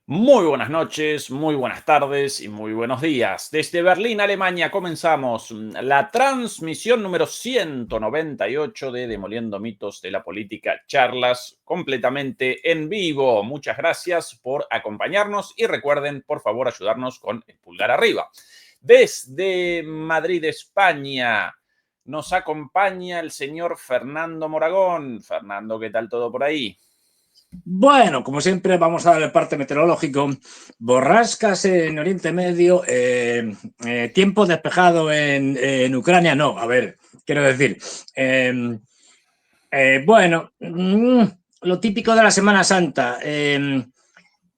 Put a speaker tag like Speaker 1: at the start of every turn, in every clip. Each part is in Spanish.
Speaker 1: Muy buenas noches, muy buenas tardes y muy buenos días. Desde Berlín, Alemania, comenzamos la transmisión número 198 de Demoliendo Mitos de la Política, charlas completamente en vivo. Muchas gracias por acompañarnos y recuerden, por favor, ayudarnos con el pulgar arriba. Desde Madrid, España, nos acompaña el señor Fernando Moragón. Fernando, ¿qué tal todo por ahí?
Speaker 2: Bueno, como siempre, vamos a dar el parte meteorológico. Borrascas en Oriente Medio, tiempo despejado en Ucrania. No, a ver, quiero decir, bueno, lo típico de la Semana Santa.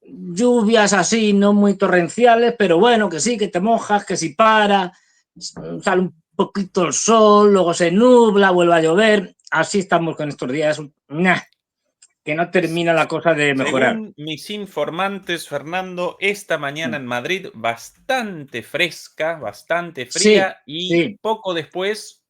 Speaker 2: Lluvias así, no muy torrenciales, pero bueno, que sí, que te mojas, que si sale un poquito el sol, luego se nubla, vuelve a llover. Así estamos con estos días. Nah, que no termina la cosa de mejorar.
Speaker 1: Según mis informantes, Fernando, esta mañana en Madrid bastante fresca, bastante
Speaker 2: Sí,
Speaker 1: fría y
Speaker 2: sí,
Speaker 1: poco después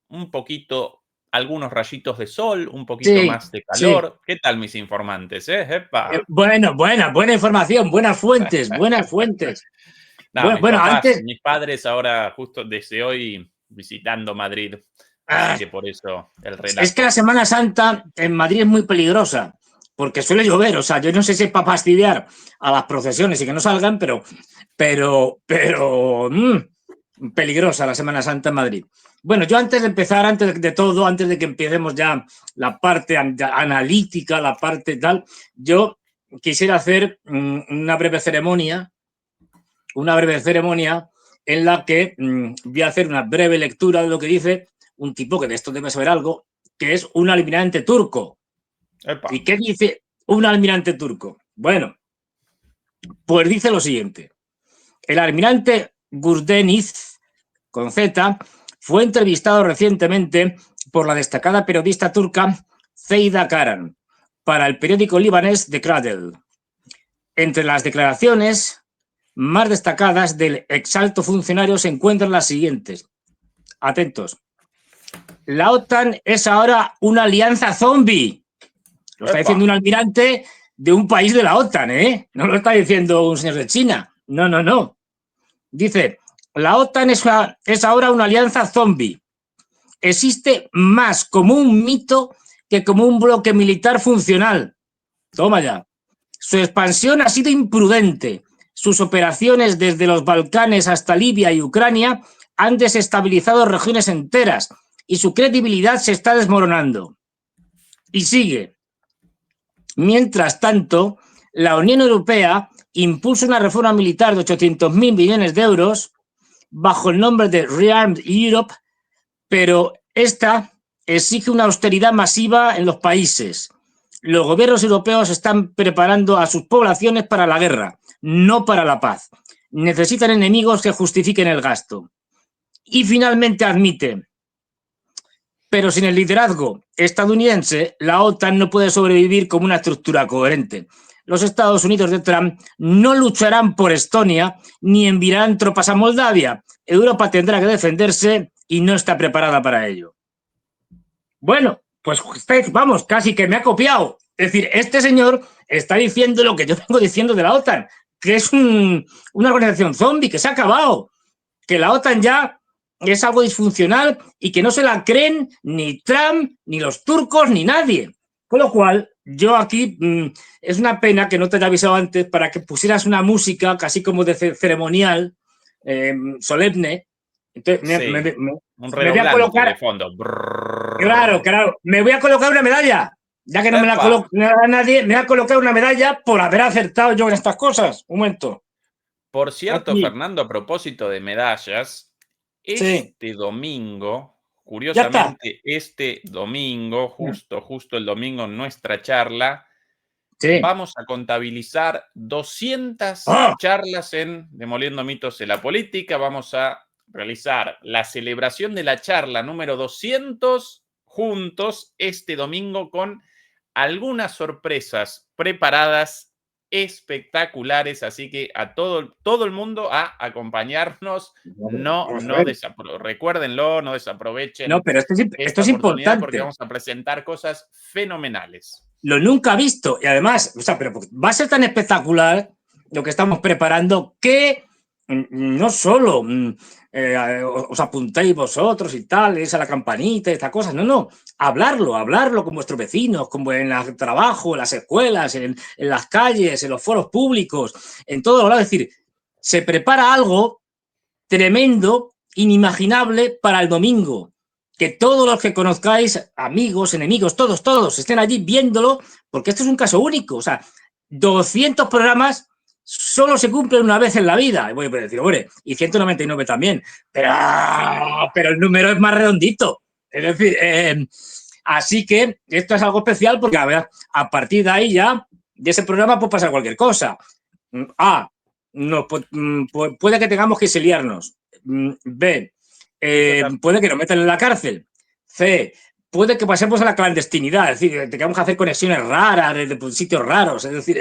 Speaker 1: un poquito, algunos rayitos de sol, un poquito
Speaker 2: sí,
Speaker 1: más de
Speaker 2: sí.
Speaker 1: calor. ¿Qué tal mis informantes, eh? ¡Epa!
Speaker 2: Bueno, buena información, buenas fuentes, buenas fuentes.
Speaker 1: No, mis
Speaker 2: Bueno,
Speaker 1: papás,
Speaker 2: antes,
Speaker 1: mis padres ahora justo desde hoy visitando Madrid, así
Speaker 2: ah,
Speaker 1: que por eso el
Speaker 2: es que la
Speaker 1: relato.
Speaker 2: Semana Santa en Madrid es muy peligrosa, porque suele llover, o sea, yo no sé si es para fastidiar a las procesiones y que no salgan, pero peligrosa la Semana Santa en Madrid. Bueno, yo antes de empezar, antes de todo, antes de que empecemos ya la parte analítica, la parte tal, yo quisiera hacer una breve ceremonia en la que voy a hacer una breve lectura de lo que dice un tipo que de esto debe saber algo, que es un almirante turco.
Speaker 1: ¡Epa!
Speaker 2: ¿Y qué dice un almirante turco? Bueno, pues dice lo siguiente. El almirante Gurdeniz, con Z, fue entrevistado recientemente por la destacada periodista turca Zeyda Karan para el periódico libanés The Cradle. Entre las declaraciones más destacadas del exalto funcionario se encuentran las siguientes. Atentos. La OTAN es ahora una alianza zombie. Lo está
Speaker 1: ¡Epa!
Speaker 2: diciendo un almirante de un país de la OTAN, ¿eh? No lo está diciendo un señor de China. No, no, no. Dice, la OTAN es ahora una alianza zombie. Existe más como un mito que como un bloque militar funcional. Toma ya. Su expansión ha sido imprudente. Sus operaciones desde los Balcanes hasta Libia y Ucrania han desestabilizado regiones enteras y su credibilidad se está desmoronando. Y sigue. Mientras tanto, la Unión Europea impulsa una reforma militar de 800.000 millones de euros bajo el nombre de Rearmed Europe, pero esta exige una austeridad masiva en los países. Los gobiernos europeos están preparando a sus poblaciones para la guerra, no para la paz. Necesitan enemigos que justifiquen el gasto. Y finalmente admite, pero sin el liderazgo estadounidense, la OTAN no puede sobrevivir como una estructura coherente. Los Estados Unidos de Trump no lucharán por Estonia ni enviarán tropas a Moldavia. Europa tendrá que defenderse y no está preparada para ello. Bueno, pues vamos, casi que me ha copiado. Es decir, este señor está diciendo lo que yo vengo diciendo de la OTAN, que es una organización zombie, que se ha acabado, que la OTAN ya es algo disfuncional y que no se la creen ni Trump, ni los turcos, ni nadie. Con lo cual, yo aquí es una pena que no te haya avisado antes para que pusieras una música casi como de ceremonial, solemne. Entonces,
Speaker 1: Sí, un
Speaker 2: me voy a
Speaker 1: redoblante de
Speaker 2: colocar.
Speaker 1: fondo.
Speaker 2: Claro,
Speaker 1: Brrr.
Speaker 2: claro. Me voy a colocar una medalla. Ya que no me la
Speaker 1: ¡Epa!
Speaker 2: coloca nadie, me voy a colocar una medalla por haber acertado yo en estas cosas. Un momento.
Speaker 1: Por cierto,
Speaker 2: Aquí.
Speaker 1: Fernando, a propósito de medallas,
Speaker 2: Sí.
Speaker 1: este domingo,
Speaker 2: Ya está.
Speaker 1: curiosamente, este domingo, justo el domingo en nuestra charla,
Speaker 2: Sí.
Speaker 1: vamos a contabilizar 200
Speaker 2: ¡Oh!
Speaker 1: charlas en Demoliendo Mitos de la Política. Vamos a realizar la celebración de la charla número 200 juntos este domingo con algunas sorpresas preparadas espectaculares, así que a todo el mundo a acompañarnos,
Speaker 2: Vamos a ver.
Speaker 1: recuérdenlo, no
Speaker 2: No,
Speaker 1: desaprovechen
Speaker 2: pero esto
Speaker 1: esta
Speaker 2: es
Speaker 1: oportunidad porque
Speaker 2: importante.
Speaker 1: vamos a presentar cosas fenomenales.
Speaker 2: Lo nunca visto. Y además, o sea, pero va a ser tan espectacular lo que estamos preparando, que no solo os apuntéis vosotros y tal, es a la campanita, estas cosas, no, hablarlo con vuestros vecinos, como en el trabajo, en las escuelas, en las calles, en los foros públicos, en todo lo lado. Es decir, se prepara algo tremendo, inimaginable para el domingo. Que todos los que conozcáis, amigos, enemigos, todos estén allí viéndolo, porque esto es un caso único. O sea, 200 programas solo se cumplen una vez en la vida. Y voy a decir, hombre, y 199 también, pero el número es más redondito. Es decir, así que esto es algo especial porque a partir de ahí ya, de ese programa puede pasar cualquier cosa. No, puede que tengamos que exiliarnos. B, puede que nos metan en la cárcel. C, puede que pasemos a la clandestinidad, es decir, tengamos que hacer conexiones raras desde sitios raros. Es decir,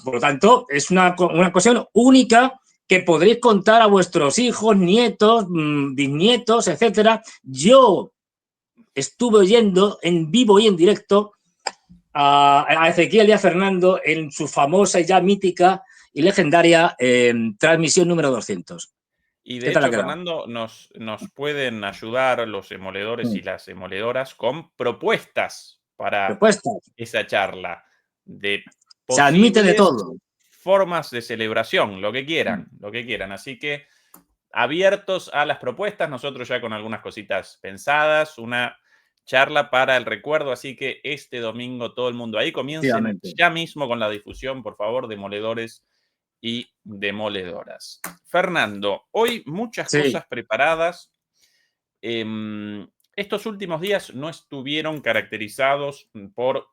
Speaker 2: por lo tanto, es una cuestión única que podréis contar a vuestros hijos, nietos, bisnietos, etcétera. Yo estuve oyendo en vivo y en directo a Ezequiel y a Fernando en su famosa y ya mítica y legendaria transmisión número 200.
Speaker 1: Y de hecho, Fernando, nos pueden ayudar los demoledores y las demoledoras con propuestas para esa charla de
Speaker 2: se admite de todo.
Speaker 1: Formas de celebración, lo que quieran. Así que abiertos a las propuestas, nosotros ya con algunas cositas pensadas, una charla para el recuerdo, así que este domingo todo el mundo ahí. Comiencen ya mismo con la difusión, por favor, demoledores y demoledoras. Fernando, hoy muchas cosas preparadas. Estos últimos días no estuvieron caracterizados por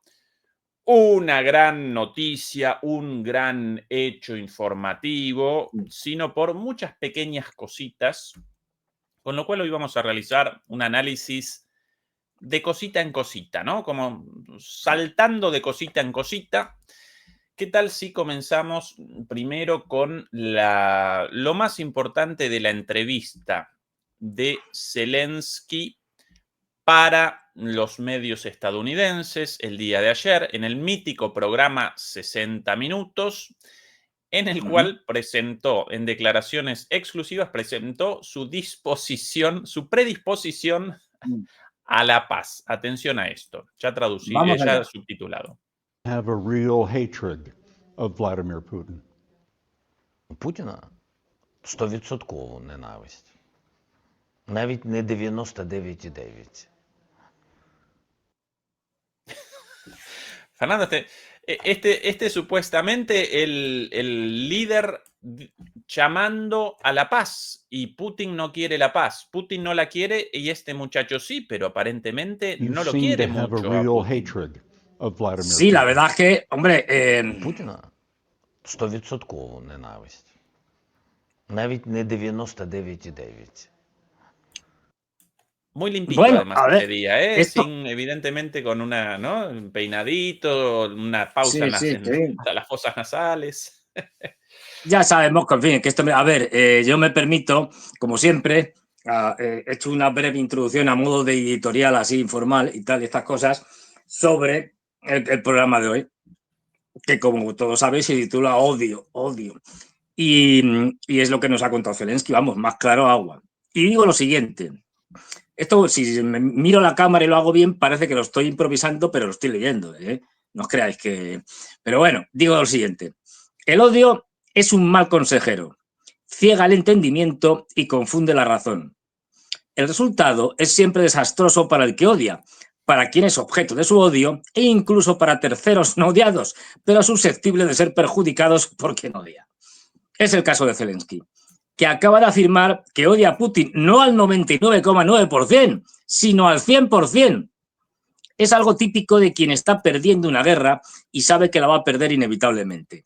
Speaker 1: una gran noticia, un gran hecho informativo, sino por muchas pequeñas cositas, con lo cual hoy vamos a realizar un análisis de cosita en cosita, ¿no? Como saltando de cosita en cosita. ¿Qué tal si comenzamos primero con lo más importante de la entrevista de Zelensky para los medios estadounidenses el día de ayer, en el mítico programa 60 Minutos, en el cual presentó, en declaraciones exclusivas, presentó su predisposición a la paz. Atención a esto, ya traducido, ya subtitulado.
Speaker 3: Have a real hatred of Vladimir Putin.
Speaker 4: Путіна 100% ненависть. Навіть не 99,9.
Speaker 1: Fernando, este es supuestamente el líder llamando a la paz, y Putin no quiere la paz. Putin no la quiere y este muchacho sí, pero aparentemente no lo quiere mucho.
Speaker 2: Sí, la verdad es que, hombre...
Speaker 4: Путіна 100% ненависть. Навіть не 99,9.
Speaker 1: Muy limpito, además, ese día, evidentemente con un peinadito, una pausa en las fosas nasales.
Speaker 2: Ya sabemos que, en fin, que esto... A ver, yo me permito, como siempre, he hecho una breve introducción a modo de editorial así informal y tal, y estas cosas, sobre el programa de hoy, que como todos sabéis se titula Odio. Y es lo que nos ha contado Zelensky, vamos, más claro agua. Y digo lo siguiente, esto si me miro la cámara y lo hago bien, parece que lo estoy improvisando, pero lo estoy leyendo, ¿eh? No os creáis que... Pero bueno, digo lo siguiente, el odio es un mal consejero, ciega el entendimiento y confunde la razón. El resultado es siempre desastroso para el que odia, para quien es objeto de su odio e incluso para terceros no odiados, pero susceptibles de ser perjudicados por quien odia. Es el caso de Zelensky, que acaba de afirmar que odia a Putin no al 99,9%, sino al 100%. Es algo típico de quien está perdiendo una guerra y sabe que la va a perder inevitablemente.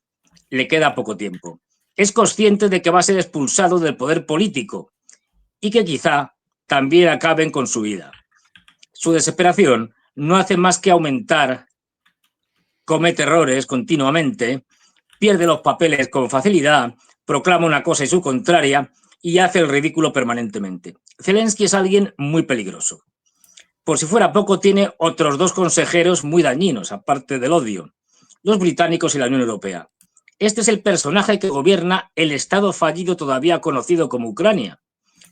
Speaker 2: Le queda poco tiempo. Es consciente de que va a ser expulsado del poder político y que quizá también acaben con su vida. Su desesperación no hace más que aumentar, comete errores continuamente, pierde los papeles con facilidad, proclama una cosa y su contraria y hace el ridículo permanentemente. Zelensky es alguien muy peligroso. Por si fuera poco, tiene otros dos consejeros muy dañinos, aparte del odio, los británicos y la Unión Europea. Este es el personaje que gobierna el Estado fallido todavía conocido como Ucrania.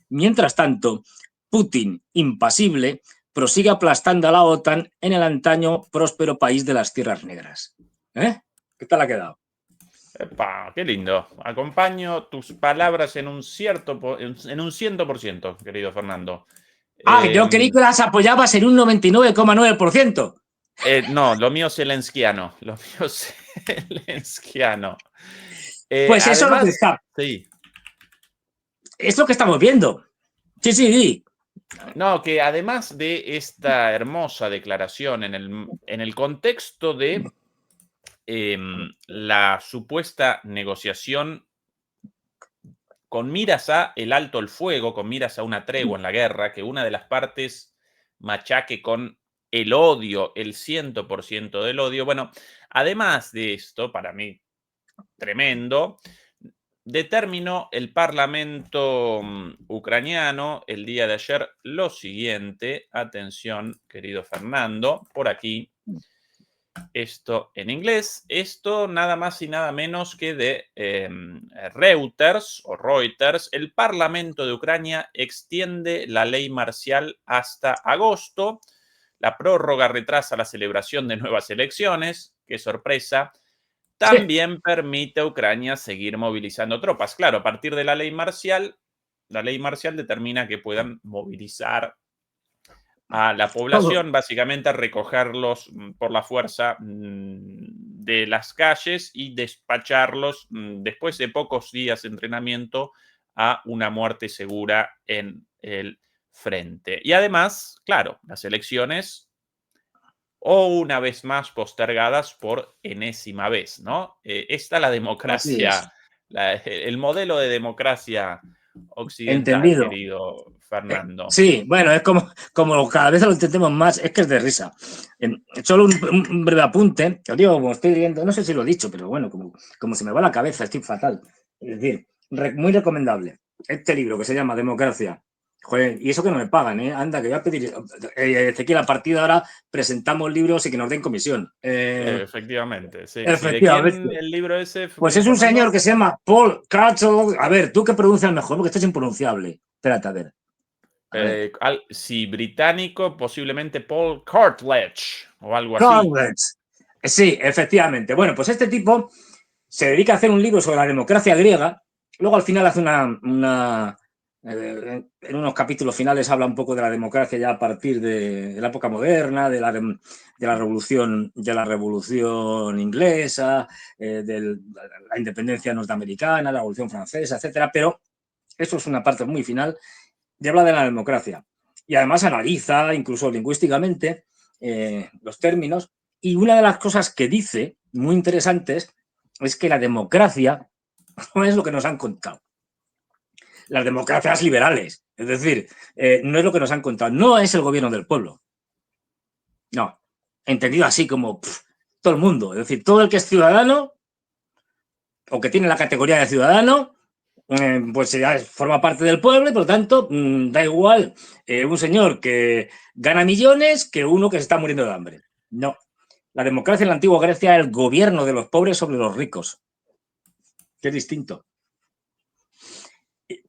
Speaker 2: Mientras tanto, Putin, impasible, prosigue aplastando a la OTAN en el antaño próspero país de las Tierras Negras. ¿Eh? ¿Qué tal ha quedado?
Speaker 1: Epa, qué lindo. Acompaño tus palabras en un 100%, querido Fernando.
Speaker 2: Yo creí que las apoyabas en un 99,9%.
Speaker 1: No, lo mío es zelenskiano. Lo mío es zelenskiano.
Speaker 2: Pues eso es lo que está.
Speaker 1: Sí.
Speaker 2: Es lo que estamos viendo. Sí, sí.
Speaker 1: No, que además de esta hermosa declaración en el contexto de la supuesta negociación con miras a el alto el fuego, con miras a una tregua en la guerra, que una de las partes machaque con el odio, el 100% del odio. Bueno, además de esto, para mí, tremendo, determinó el Parlamento ucraniano el día de ayer lo siguiente. Atención, querido Fernando, por aquí. Esto en inglés, esto nada más y nada menos que de Reuters o Reuters. El Parlamento de Ucrania extiende la ley marcial hasta agosto. La prórroga retrasa la celebración de nuevas elecciones. ¡Qué sorpresa! También permite a Ucrania seguir movilizando tropas. Claro, a partir de la ley marcial determina que puedan movilizar a la población, básicamente a recogerlos por la fuerza de las calles y despacharlos después de pocos días de entrenamiento a una muerte segura en el frente. Y además, claro, las elecciones o una vez más postergadas por enésima vez, ¿no? Esta es la democracia, el modelo de democracia occidental,
Speaker 2: entendido,
Speaker 1: querido Fernando.
Speaker 2: Sí, bueno, es como cada vez lo entendemos más, es que es de risa. Solo un breve apunte, os digo, como estoy leyendo, no sé si lo he dicho, pero bueno, como se me va la cabeza, estoy fatal. Es decir, muy recomendable. Este libro que se llama Democracia. Joder, y eso que no me pagan, ¿eh? Anda, que voy a pedir. Ezequiel, a partir de ahora presentamos libros y que nos den comisión.
Speaker 1: Efectivamente, sí.
Speaker 2: Efectivamente.
Speaker 1: ¿De quién el libro ese?
Speaker 2: Pues es un señor que se llama Paul Cartel. A ver, ¿tú qué pronuncias mejor? Porque esto es impronunciable. Espérate, a ver.
Speaker 1: Sí, británico, posiblemente Paul Cartledge o algo así.
Speaker 2: Cartledge. Sí, efectivamente. Bueno, pues este tipo se dedica a hacer un libro sobre la democracia griega. Luego al final hace en unos capítulos finales habla un poco de la democracia ya a partir de la época moderna, de la revolución inglesa, de la independencia norteamericana, la revolución francesa, etcétera. Pero eso es una parte muy final y habla de la democracia. Y además analiza, incluso lingüísticamente, los términos. Y una de las cosas que dice, muy interesantes, es que la democracia no es lo que nos han contado. Las democracias liberales, es decir, no es lo que nos han contado, no es el gobierno del pueblo. No, entendido así como todo el mundo, es decir, todo el que es ciudadano o que tiene la categoría de ciudadano, pues ya forma parte del pueblo y por lo tanto da igual un señor que gana millones que uno que se está muriendo de hambre. No, la democracia en la antigua Grecia es el gobierno de los pobres sobre los ricos, que es distinto.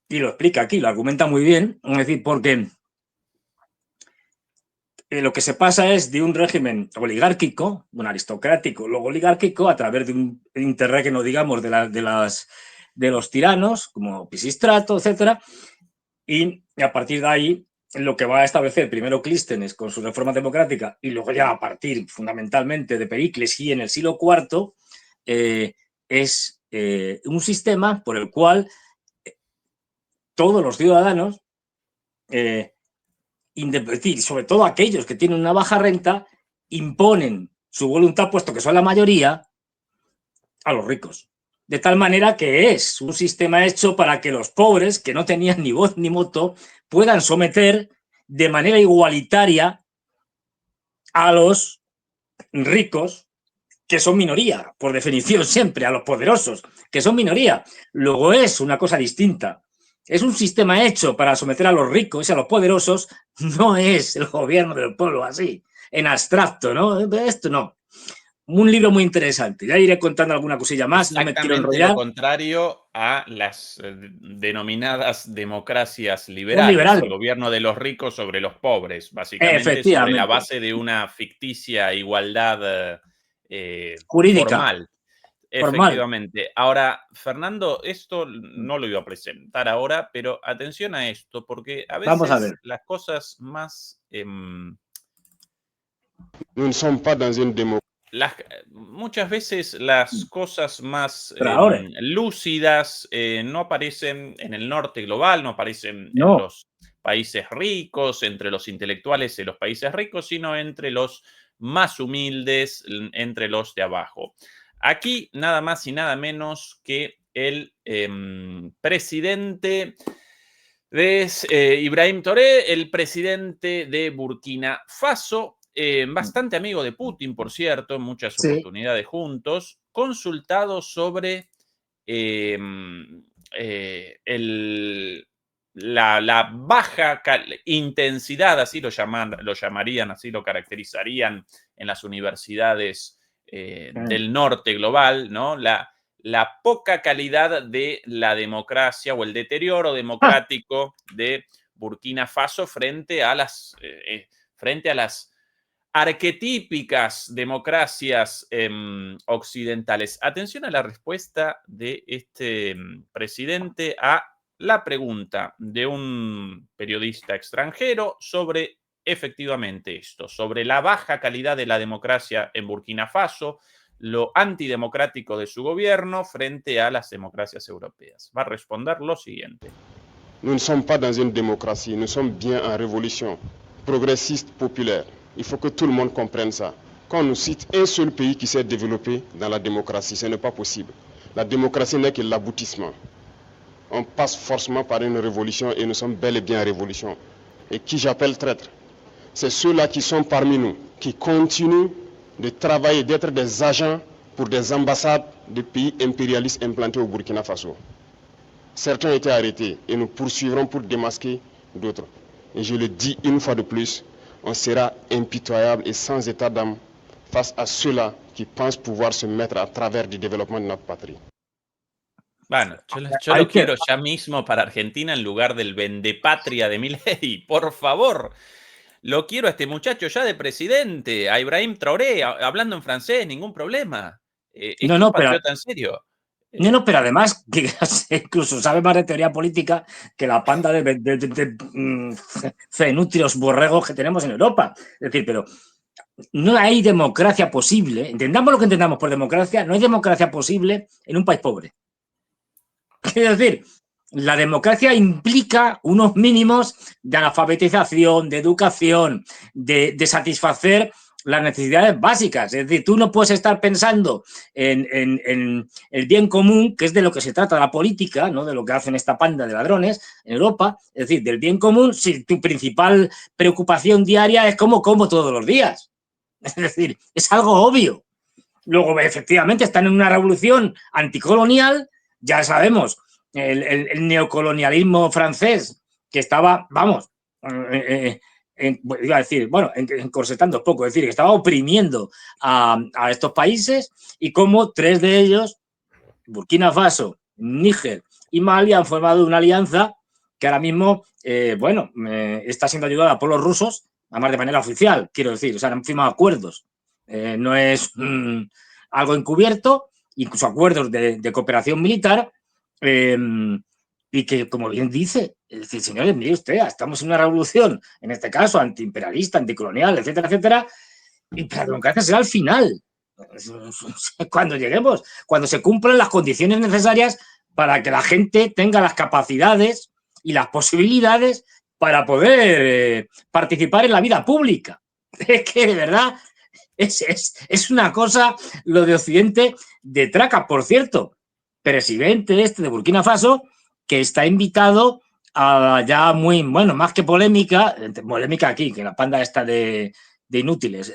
Speaker 2: Y lo explica aquí, lo argumenta muy bien, es decir, porque lo que se pasa es de un régimen oligárquico, un aristocrático, luego oligárquico, a través de un interregno, digamos, de los tiranos, como Pisístrato, etcétera, y a partir de ahí lo que va a establecer primero Clístenes con su reforma democrática y luego ya a partir fundamentalmente de Pericles y en el siglo IV es un sistema por el cual todos los ciudadanos, sobre todo aquellos que tienen una baja renta, imponen su voluntad, puesto que son la mayoría, a los ricos. De tal manera que es un sistema hecho para que los pobres, que no tenían ni voz ni voto, puedan someter de manera igualitaria a los ricos, que son minoría, por definición siempre, a los poderosos, que son minoría. Luego es una cosa distinta. Es un sistema hecho para someter a los ricos y a los poderosos, no es el gobierno del pueblo así, en abstracto, ¿no? Esto no. Un libro muy interesante. Ya iré contando alguna cosilla más, no me quiero
Speaker 1: Exactamente
Speaker 2: enrollar.
Speaker 1: lo contrario a las denominadas democracias
Speaker 2: Son
Speaker 1: liberales,
Speaker 2: liberales,
Speaker 1: el gobierno de los ricos sobre los pobres, básicamente sobre la
Speaker 2: efectivamente,
Speaker 1: base de una ficticia igualdad
Speaker 2: jurídica,
Speaker 1: formal.
Speaker 2: formal.
Speaker 1: Efectivamente. Ahora, Fernando, esto no lo iba a presentar ahora, pero atención a esto, porque a
Speaker 2: Vamos a
Speaker 1: veces
Speaker 2: ver.
Speaker 1: las cosas más
Speaker 5: Nous ne sommes pas dans une démocratie.
Speaker 1: muchas veces las cosas más
Speaker 2: Pero ahora,
Speaker 1: lúcidas no aparecen en el norte global, no aparecen en
Speaker 2: no.
Speaker 1: los países ricos, entre los intelectuales de los países ricos, sino entre los más humildes, entre los de abajo. Aquí nada más y nada menos que el presidente de Ibrahim Touré, el presidente de Burkina Faso, bastante amigo de Putin, por cierto, en muchas
Speaker 2: Sí.
Speaker 1: oportunidades juntos, consultado sobre eh, la baja intensidad, así lo llamarían, así lo caracterizarían en las universidades del norte global, ¿no? La poca calidad de la democracia o el deterioro democrático de Burkina Faso frente a las arquetípicas democracias occidentales. Atención a la respuesta de este presidente a la pregunta de un periodista extranjero sobre efectivamente esto, sobre la baja calidad de la democracia en Burkina Faso, lo antidemocrático de su gobierno frente a las democracias europeas. Va a responder lo siguiente.
Speaker 5: Nous ne sommes pas dans une démocratie, nous sommes bien en révolution progressiste populaire. Il faut que tout le monde comprenne ça. Quand on nous cite un seul pays qui s'est développé dans la démocratie, ce n'est pas possible. La démocratie n'est que l'aboutissement. On passe forcément par une révolution et nous sommes bel et bien en révolution. Et qui j'appelle traître, c'est ceux-là qui sont parmi nous, qui continuent de travailler, d'être des agents pour des ambassades de pays impérialistes implantés au Burkina Faso. Certains ont été arrêtés et nous poursuivrons pour démasquer d'autres. Et je le dis une fois de plus, on sera impitoyable et sans état d'âme face à ceux-là qui pensent pouvoir se mettre à travers du développement de notre patrie.
Speaker 1: Bueno, yo lo quiero ya mismo para Argentina en lugar del vendepatria de Milei, por favor. Lo quiero a este muchacho ya de presidente, a Ibrahim Traoré, hablando en francés, ningún problema. Es
Speaker 2: No,
Speaker 1: un
Speaker 2: no, pero,
Speaker 1: patriota en serio.
Speaker 2: no, pero además, que incluso sabe más de teoría política que la panda de cenútrios borregos que tenemos en Europa. Es decir, pero no hay democracia posible, entendamos lo que entendamos por democracia, no hay democracia posible en un país pobre. Es decir, la democracia implica unos mínimos de alfabetización, de educación, de satisfacer las necesidades básicas. Es decir, tú no puedes estar pensando en el bien común, que es de lo que se trata la política, ¿no? De lo que hacen esta panda de ladrones en Europa. Es decir, del bien común, si tu principal preocupación diaria es cómo como todos los días. Es decir, es algo obvio. Luego, efectivamente, están en una revolución anticolonial, ya sabemos, el neocolonialismo francés, que estaba, vamos, iba a decir, bueno, encorsetando un poco, es decir, que estaba oprimiendo a estos países y como tres de ellos, Burkina Faso, Níger y Mali, han formado una alianza que ahora mismo, bueno, está siendo ayudada por los rusos, además de manera oficial, quiero decir, o sea, han firmado acuerdos. No es algo encubierto, incluso acuerdos de cooperación militar, y que, como bien dice, es decir, señores, mire usted, estamos en una revolución, en este caso antiimperialista, anticolonial, etcétera, etcétera, y la democracia será al final, cuando lleguemos, cuando se cumplan las condiciones necesarias para que la gente tenga las capacidades y las posibilidades para poder participar en la vida pública. Es que, de verdad, es una cosa lo de Occidente de traca. Por cierto, presidente este de Burkina Faso, que está invitado a ya muy, bueno, más que polémica aquí, que la panda está de inútiles.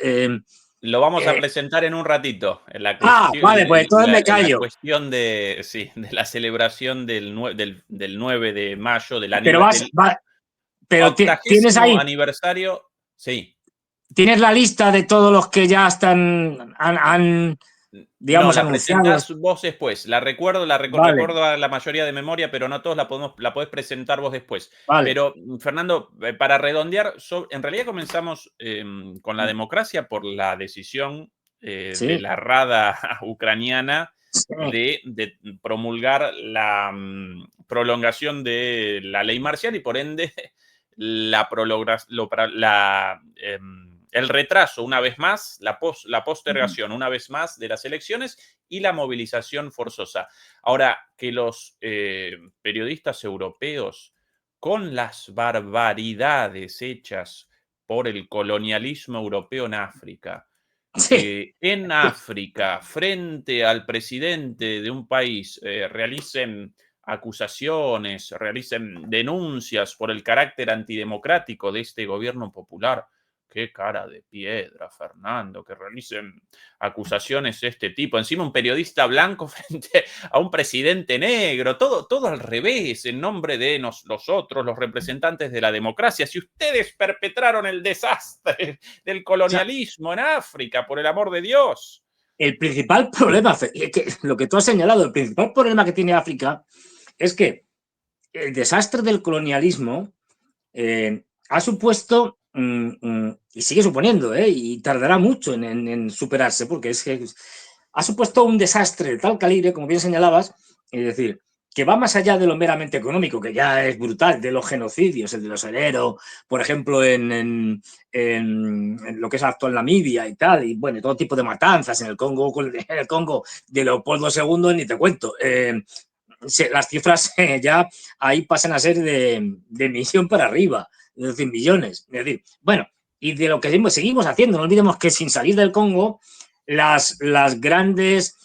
Speaker 1: Lo vamos a presentar en un ratito. En la cuestión,
Speaker 2: vale, pues entonces me callo.
Speaker 1: La cuestión de la celebración del 9 de mayo del
Speaker 2: Pero
Speaker 1: aniversario.
Speaker 2: pero tienes ahí.
Speaker 1: Aniversario, sí.
Speaker 2: ¿Tienes la lista de todos los que ya han digamos,
Speaker 1: no, la
Speaker 2: anunciados?
Speaker 1: presentás vos después.
Speaker 2: Vale,
Speaker 1: Recuerdo a la mayoría de memoria, pero no todos la podés presentar vos después.
Speaker 2: vale.
Speaker 1: Pero, Fernando, para redondear, en realidad comenzamos con la democracia por la decisión de
Speaker 2: Sí,
Speaker 1: la Rada ucraniana
Speaker 2: sí,
Speaker 1: de promulgar la prolongación de la ley marcial y por ende el retraso una vez más, la postergación una vez más de las elecciones y la movilización forzosa. Ahora, que los periodistas europeos, con las barbaridades hechas por el colonialismo europeo en África,
Speaker 2: sí.
Speaker 1: que en África, frente al presidente de un país, realicen acusaciones, realicen denuncias por el carácter antidemocrático de este gobierno popular. Qué cara de piedra, Fernando, que realicen acusaciones de este tipo. Encima un periodista blanco frente a un presidente negro, todo al revés, en nombre de nosotros, los representantes de la democracia. Si ustedes perpetraron el desastre del
Speaker 2: O sea,
Speaker 1: colonialismo en África, por el amor de Dios.
Speaker 2: el principal problema, lo que tú has señalado, el principal problema que tiene África es que el desastre del colonialismo ha supuesto, y sigue suponiendo, y tardará mucho en superarse, porque es que ha supuesto un desastre de tal calibre, como bien señalabas, es decir, que va más allá de lo meramente económico, que ya es brutal, de los genocidios, el de los Herero, por ejemplo, en lo que es actual Namibia y tal, y bueno, todo tipo de matanzas en el Congo de Leopoldo II, ni te cuento. Las cifras ya ahí pasan a ser de millón para arriba, es decir, millones. Es decir, bueno, y de lo que seguimos haciendo, no olvidemos que sin salir del Congo, las grandes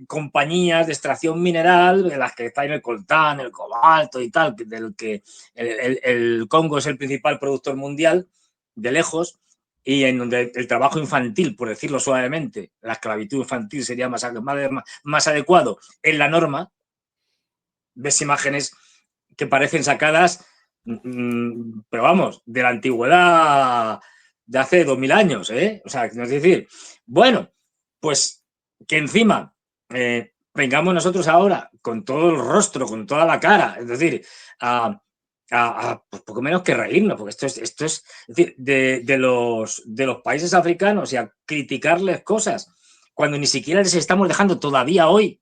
Speaker 2: compañías de extracción mineral, de las que está en el coltán, el cobalto y tal, del que el Congo es el principal productor mundial, de lejos, y en donde el trabajo infantil, por decirlo suavemente, la esclavitud infantil sería más adecuado, en la norma. Ves imágenes que parecen sacadas, pero vamos, de la antigüedad de hace 2000 años, ¿eh? O sea, es decir, bueno, pues que encima vengamos nosotros ahora con todo el rostro, con toda la cara, es decir, pues poco menos que reírnos, porque esto es decir, de los países africanos y a criticarles cosas cuando ni siquiera les estamos dejando todavía hoy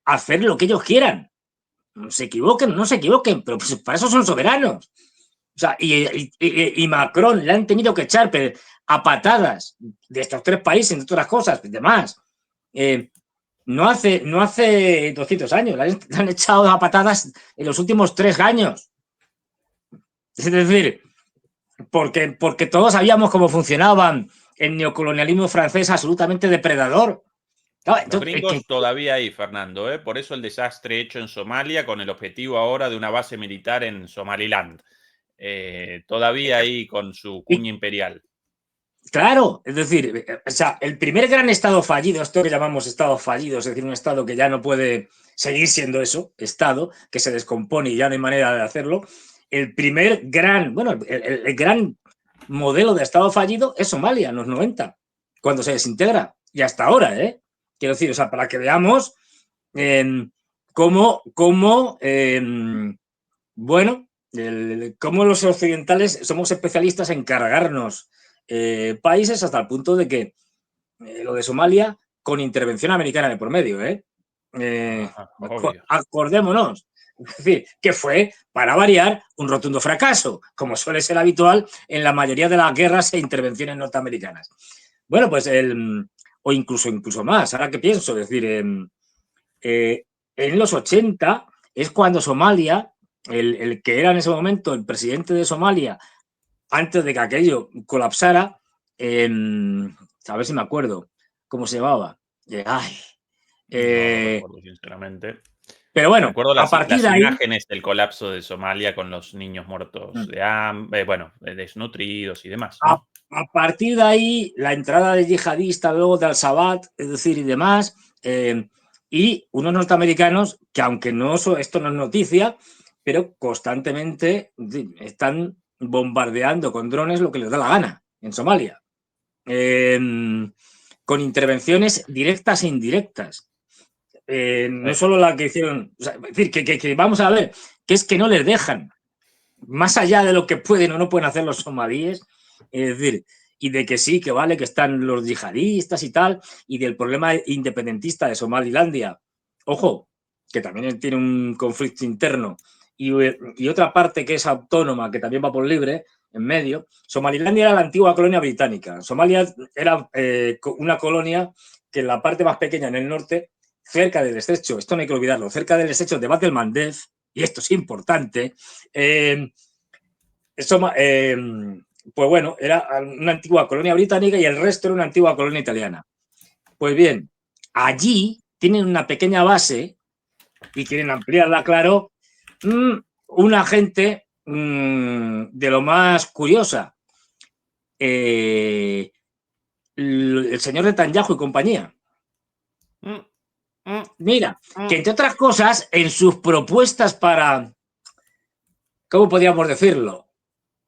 Speaker 2: hacer lo que ellos quieran. Se equivoquen, no se equivoquen, pero pues para eso son soberanos. O sea, y Macron le han tenido que echar a patadas de estos tres países, entre otras cosas, demás. No hace 200 años, le han echado a patadas en los últimos 3 años. Es decir, porque todos sabíamos cómo funcionaba el neocolonialismo francés absolutamente depredador. Claro,
Speaker 1: Los
Speaker 2: entonces,
Speaker 1: gringos todavía ahí, Fernando, ¿eh? Por eso el desastre hecho en Somalia con el objetivo ahora de una base militar en Somaliland. Todavía ahí con su cuña imperial.
Speaker 2: Claro, es decir, o sea, el primer gran estado fallido, esto que llamamos estado fallido, es decir, un estado que ya no puede seguir siendo eso, estado, que se descompone y ya no hay manera de hacerlo, el primer gran, bueno, el gran modelo de estado fallido es Somalia en los 90, cuando se desintegra, y hasta ahora, quiero decir, o sea, para que veamos cómo bueno, cómo los occidentales somos especialistas en cargarnos países hasta el punto de que lo de Somalia con intervención americana de por medio,
Speaker 1: Obvio.
Speaker 2: acordémonos. Es decir, que fue, para variar, un rotundo fracaso, como suele ser habitual en la mayoría de las guerras e intervenciones norteamericanas. Bueno, pues o incluso más, ahora que pienso, es decir, en los 80 es cuando Somalia, el que era en ese momento el presidente de Somalia, antes de que aquello colapsara, a ver si me acuerdo cómo se llamaba.
Speaker 1: No lo recuerdo, sinceramente.
Speaker 2: Pero bueno,
Speaker 1: Recuerdo
Speaker 2: a partir
Speaker 1: las
Speaker 2: de ahí.
Speaker 1: imágenes del colapso de Somalia con los niños muertos de hambre, bueno, desnutridos y demás, ¿no?
Speaker 2: A partir de ahí, la entrada de yihadistas, luego de Al-Shabaab, es decir, y demás, y unos norteamericanos que, aunque esto no es noticia, pero constantemente están bombardeando con drones lo que les da la gana en Somalia, con intervenciones directas e indirectas. No solo la que hicieron, o sea, es decir, que vamos a ver, que es que no les dejan, más allá de lo que pueden o no pueden hacer los somalíes, es decir, y de que sí, que vale, que están los yihadistas y tal, y del problema independentista de Somalilandia. Ojo, que también tiene un conflicto interno, y otra parte que es autónoma, que también va por libre, en medio. Somalilandia era la antigua colonia británica. Somalia era una colonia que en la parte más pequeña, en el norte, cerca del estrecho, esto no hay que olvidarlo, cerca del estrecho de Bab el Mandeb, y esto es importante, pues bueno, era una antigua colonia británica y el resto era una antigua colonia italiana. Pues bien, allí tienen una pequeña base y quieren ampliarla, claro, una gente de lo más curiosa. El señor Netanyahu y compañía. Mira, que entre otras cosas, en sus propuestas para, ¿cómo podríamos decirlo?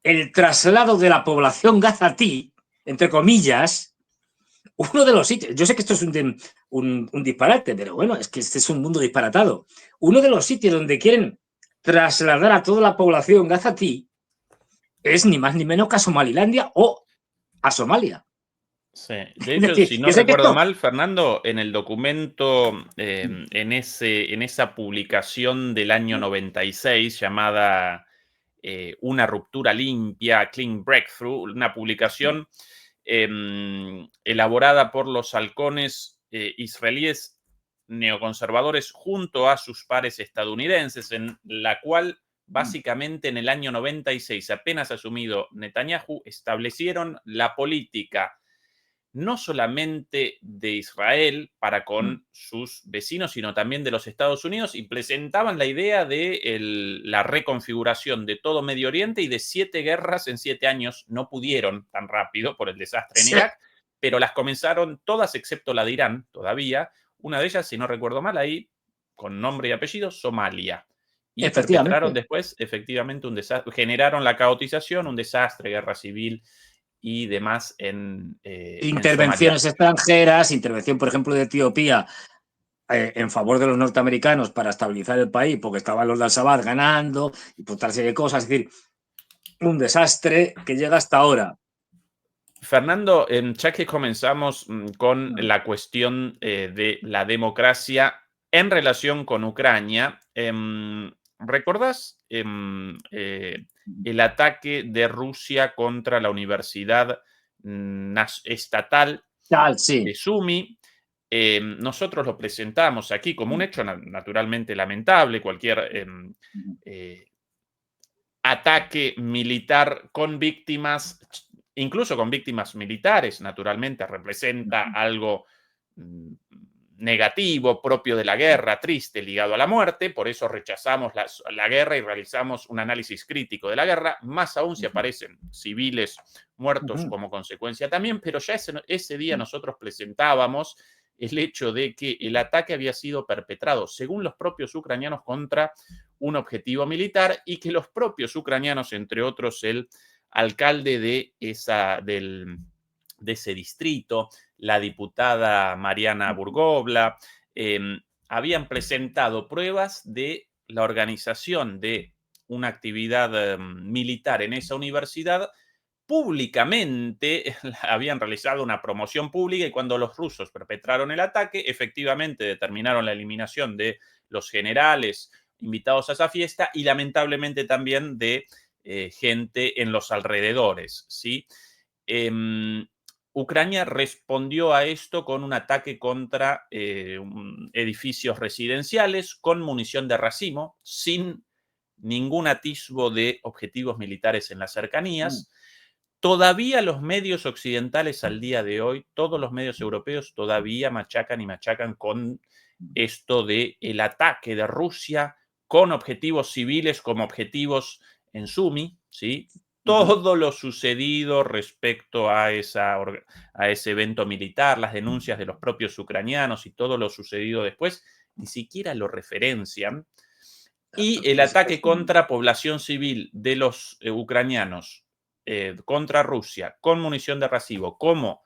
Speaker 2: El traslado de la población gazatí, entre comillas, uno de los sitios, yo sé que esto es un disparate, pero bueno, es que este es un mundo disparatado. Uno de los sitios donde quieren trasladar a toda la población gazatí es ni más ni menos que a Somalilandia o a Somalia.
Speaker 1: Sí. De hecho, si no recuerdo mal, Fernando, en el documento, en esa publicación del año 96 llamada Una ruptura limpia, Clean Breakthrough, una publicación elaborada por los halcones israelíes neoconservadores junto a sus pares estadounidenses, en la cual básicamente en el año 96, apenas asumido Netanyahu, establecieron la política no solamente de Israel para con sus vecinos, sino también de los Estados Unidos, y presentaban la idea de la reconfiguración de todo Medio Oriente y de 7 guerras en 7 años. No pudieron tan rápido por el desastre en Irak, pero las comenzaron todas excepto la de Irán todavía. Una de ellas, si no recuerdo mal, ahí, con nombre y apellido, Somalia. Y perpetraron después, efectivamente, un desastre, generaron la caotización, un desastre, guerra civil y demás
Speaker 2: intervenciones extranjeras, intervención, por ejemplo, de Etiopía en favor de los norteamericanos para estabilizar el país, porque estaban los de Al-Shabaab ganando y por tal serie de cosas. Es decir, un desastre que llega hasta ahora.
Speaker 1: Fernando, ya que comenzamos con la cuestión de la democracia en relación con Ucrania, ¿recordás el ataque de Rusia contra la Universidad Estatal de Sumy? Nosotros lo presentamos aquí como un hecho naturalmente lamentable. Cualquier ataque militar con víctimas, incluso con víctimas militares, naturalmente representa algo negativo, propio de la guerra, triste, ligado a la muerte. Por eso rechazamos la guerra y realizamos un análisis crítico de la guerra, más aún si aparecen civiles muertos como consecuencia también. Pero ya ese día nosotros presentábamos el hecho de que el ataque había sido perpetrado, según los propios ucranianos, contra un objetivo militar, y que los propios ucranianos, entre otros el alcalde de ese distrito, la diputada Mariana Burgovla, habían presentado pruebas de la organización de una actividad militar en esa universidad. Públicamente habían realizado una promoción pública, y cuando los rusos perpetraron el ataque, efectivamente determinaron la eliminación de los generales invitados a esa fiesta y lamentablemente también de gente en los alrededores, ¿sí? Ucrania respondió a esto con un ataque contra edificios residenciales con munición de racimo, sin ningún atisbo de objetivos militares en las cercanías. Todavía los medios occidentales al día de hoy, todos los medios europeos todavía machacan con esto de el ataque de Rusia con objetivos civiles como objetivos en Sumy, ¿sí? Todo lo sucedido respecto a ese evento militar, las denuncias de los propios ucranianos y todo lo sucedido después, ni siquiera lo referencian. Y el ataque contra población civil de los ucranianos contra Rusia con munición de racimo como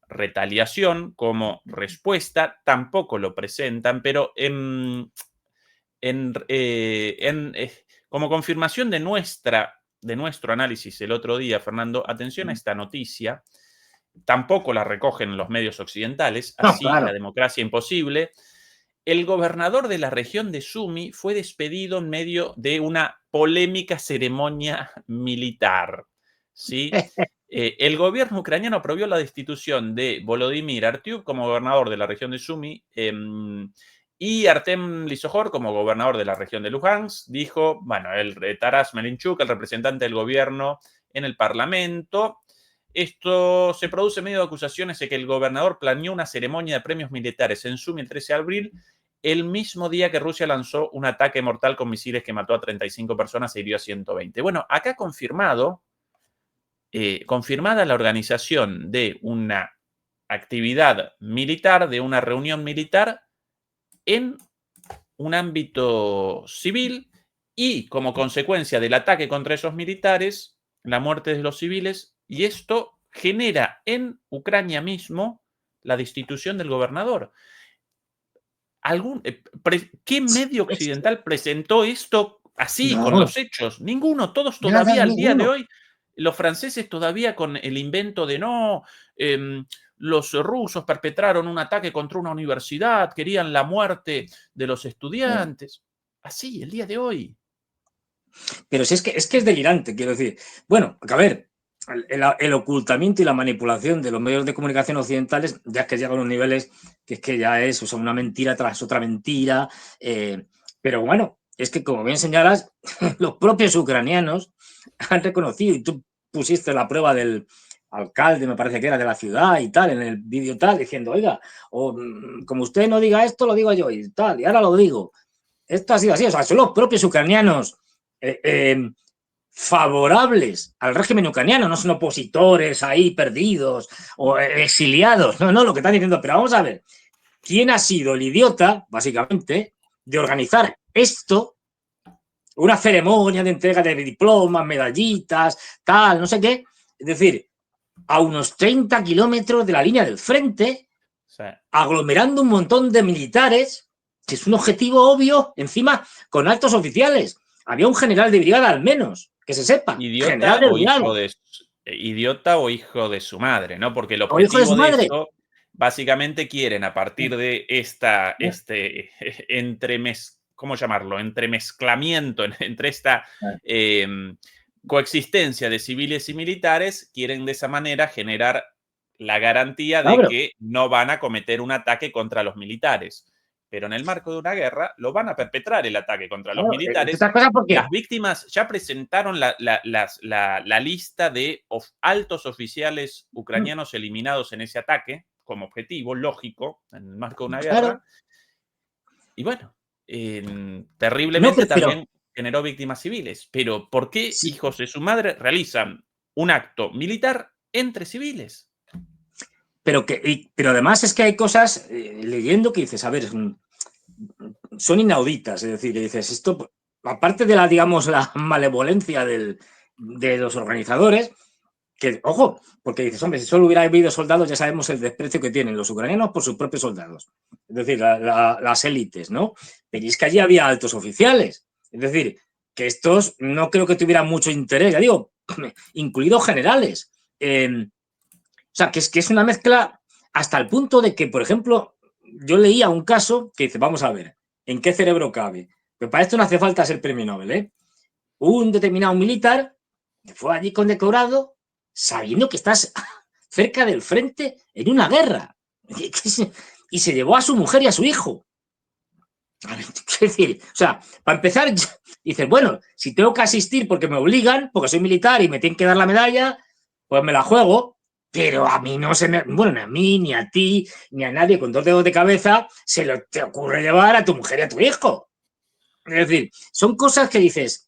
Speaker 1: retaliación, como respuesta, tampoco lo presentan, pero como confirmación de nuestro análisis el otro día, Fernando, atención a esta noticia, tampoco la recogen los medios occidentales, así
Speaker 2: No, claro.
Speaker 1: la democracia imposible. El gobernador de la región de Sumy fue despedido en medio de una polémica ceremonia militar, ¿sí? El gobierno ucraniano aprobó la destitución de Volodymyr Artyom como gobernador de la región de Sumy y Artem Lisohor como gobernador de la región de Luhansk. Dijo, bueno, Taras Melinchuk, el representante del gobierno en el parlamento. Esto se produce en medio de acusaciones de que el gobernador planeó una ceremonia de premios militares en Sumy el 13 de abril, el mismo día que Rusia lanzó un ataque mortal con misiles que mató a 35 personas e hirió a 120. Bueno, acá confirmada la organización de una actividad militar, de una reunión militar en un ámbito civil y como consecuencia del ataque contra esos militares, la muerte de los civiles, y esto genera en Ucrania mismo la destitución del gobernador. ¿Qué medio occidental presentó esto así,
Speaker 2: No,
Speaker 1: con los hechos? Ninguno, todos
Speaker 2: nada,
Speaker 1: todavía al día de
Speaker 2: ninguno.
Speaker 1: hoy, los franceses todavía con el invento de los rusos perpetraron un ataque contra una universidad, querían la muerte de los estudiantes. Así, el día de hoy.
Speaker 2: Pero si es que es delirante, quiero decir. Bueno, a ver, el ocultamiento y la manipulación de los medios de comunicación occidentales ya es que llegan a unos niveles que es que ya es, o sea, una mentira tras otra mentira. Pero bueno, es que como bien señalas, los propios ucranianos han reconocido, y tú pusiste la prueba del alcalde, me parece que era de la ciudad y tal, en el vídeo tal, diciendo, oiga, como usted no diga esto, lo digo yo y tal, y ahora lo digo. Esto ha sido así, o sea, son los propios ucranianos favorables al régimen ucraniano, no son opositores ahí perdidos o exiliados, no, lo que están diciendo, pero vamos a ver, ¿quién ha sido el idiota, básicamente, de organizar esto, una ceremonia de entrega de diplomas, medallitas, tal, no sé qué? Es decir, a unos 30 kilómetros de la línea del frente,
Speaker 1: Sí.
Speaker 2: aglomerando un montón de militares, que es un objetivo obvio, encima con altos oficiales. Había un general de brigada al menos, que se sepa.
Speaker 1: Idiota o hijo de su madre, ¿no? Porque el
Speaker 2: O hijo de su
Speaker 1: objetivo de
Speaker 2: madre.
Speaker 1: esto, básicamente quieren a partir de ¿cómo llamarlo? Entremezclamiento entre esta coexistencia de civiles y militares, quieren de esa manera generar la garantía de que no van a cometer un ataque contra los militares. Pero en el marco de una guerra lo van a perpetrar el ataque contra los militares. Las víctimas ya presentaron la lista de altos oficiales ucranianos eliminados en ese ataque como objetivo lógico en el marco de una guerra.
Speaker 2: Claro.
Speaker 1: Y bueno, terriblemente también generó víctimas civiles. Pero ¿por qué hijos de su madre realizan un acto militar entre civiles?
Speaker 2: Pero además es que hay cosas, leyendo, que dices, a ver, son inauditas, es decir, que dices, esto, aparte de la, digamos, la malevolencia de los organizadores, que, ojo, porque dices, hombre, si solo hubiera habido soldados, ya sabemos el desprecio que tienen los ucranianos por sus propios soldados, es decir, las élites, ¿no? Pero es que allí había altos oficiales, es decir, que estos no creo que tuvieran mucho interés, ya digo, incluidos generales. O sea, que es una mezcla hasta el punto de que, por ejemplo, yo leía un caso que dice, vamos a ver, ¿en qué cerebro cabe? Pero para esto no hace falta ser premio Nobel, ¿eh? Un determinado militar que fue allí condecorado sabiendo que estás cerca del frente en una guerra. Y se llevó a su mujer y a su hijo. Es decir, o sea, para empezar, dices, bueno, si tengo que asistir porque me obligan, porque soy militar y me tienen que dar la medalla, pues me la juego. Pero a mí no se me... Bueno, ni a mí, ni a ti, ni a nadie con 2 dedos de cabeza se te ocurre llevar a tu mujer y a tu hijo. Es decir, son cosas que dices,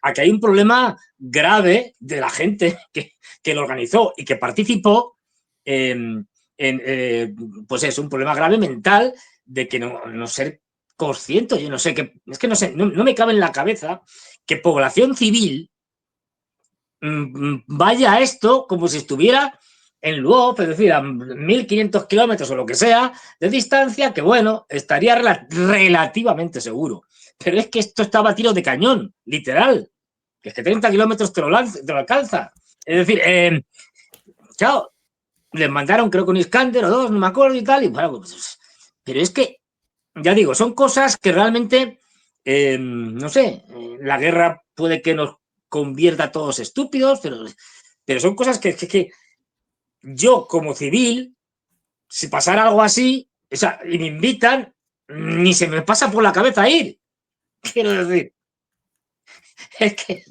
Speaker 2: aquí hay un problema grave de la gente que lo organizó y que participó pues es un problema grave mental de que no ser conscientes, yo no sé, es que no sé, no me cabe en la cabeza que población civil vaya a esto como si estuviera en Lwów, es decir, a 1.500 kilómetros o lo que sea de distancia, que bueno, estaría relativamente seguro. Pero es que esto estaba a tiro de cañón, literal. Que es que 30 kilómetros te lo alcanza. Es decir, claro, les mandaron creo que un Iskander o 2, no me acuerdo y tal, y bueno, pues, pero es que, ya digo, son cosas que realmente, no sé, la guerra puede que nos convierta a todos estúpidos, pero son cosas que yo como civil, si pasara algo así, o sea, y me invitan, ni se me pasa por la cabeza ir. Quiero decir, es que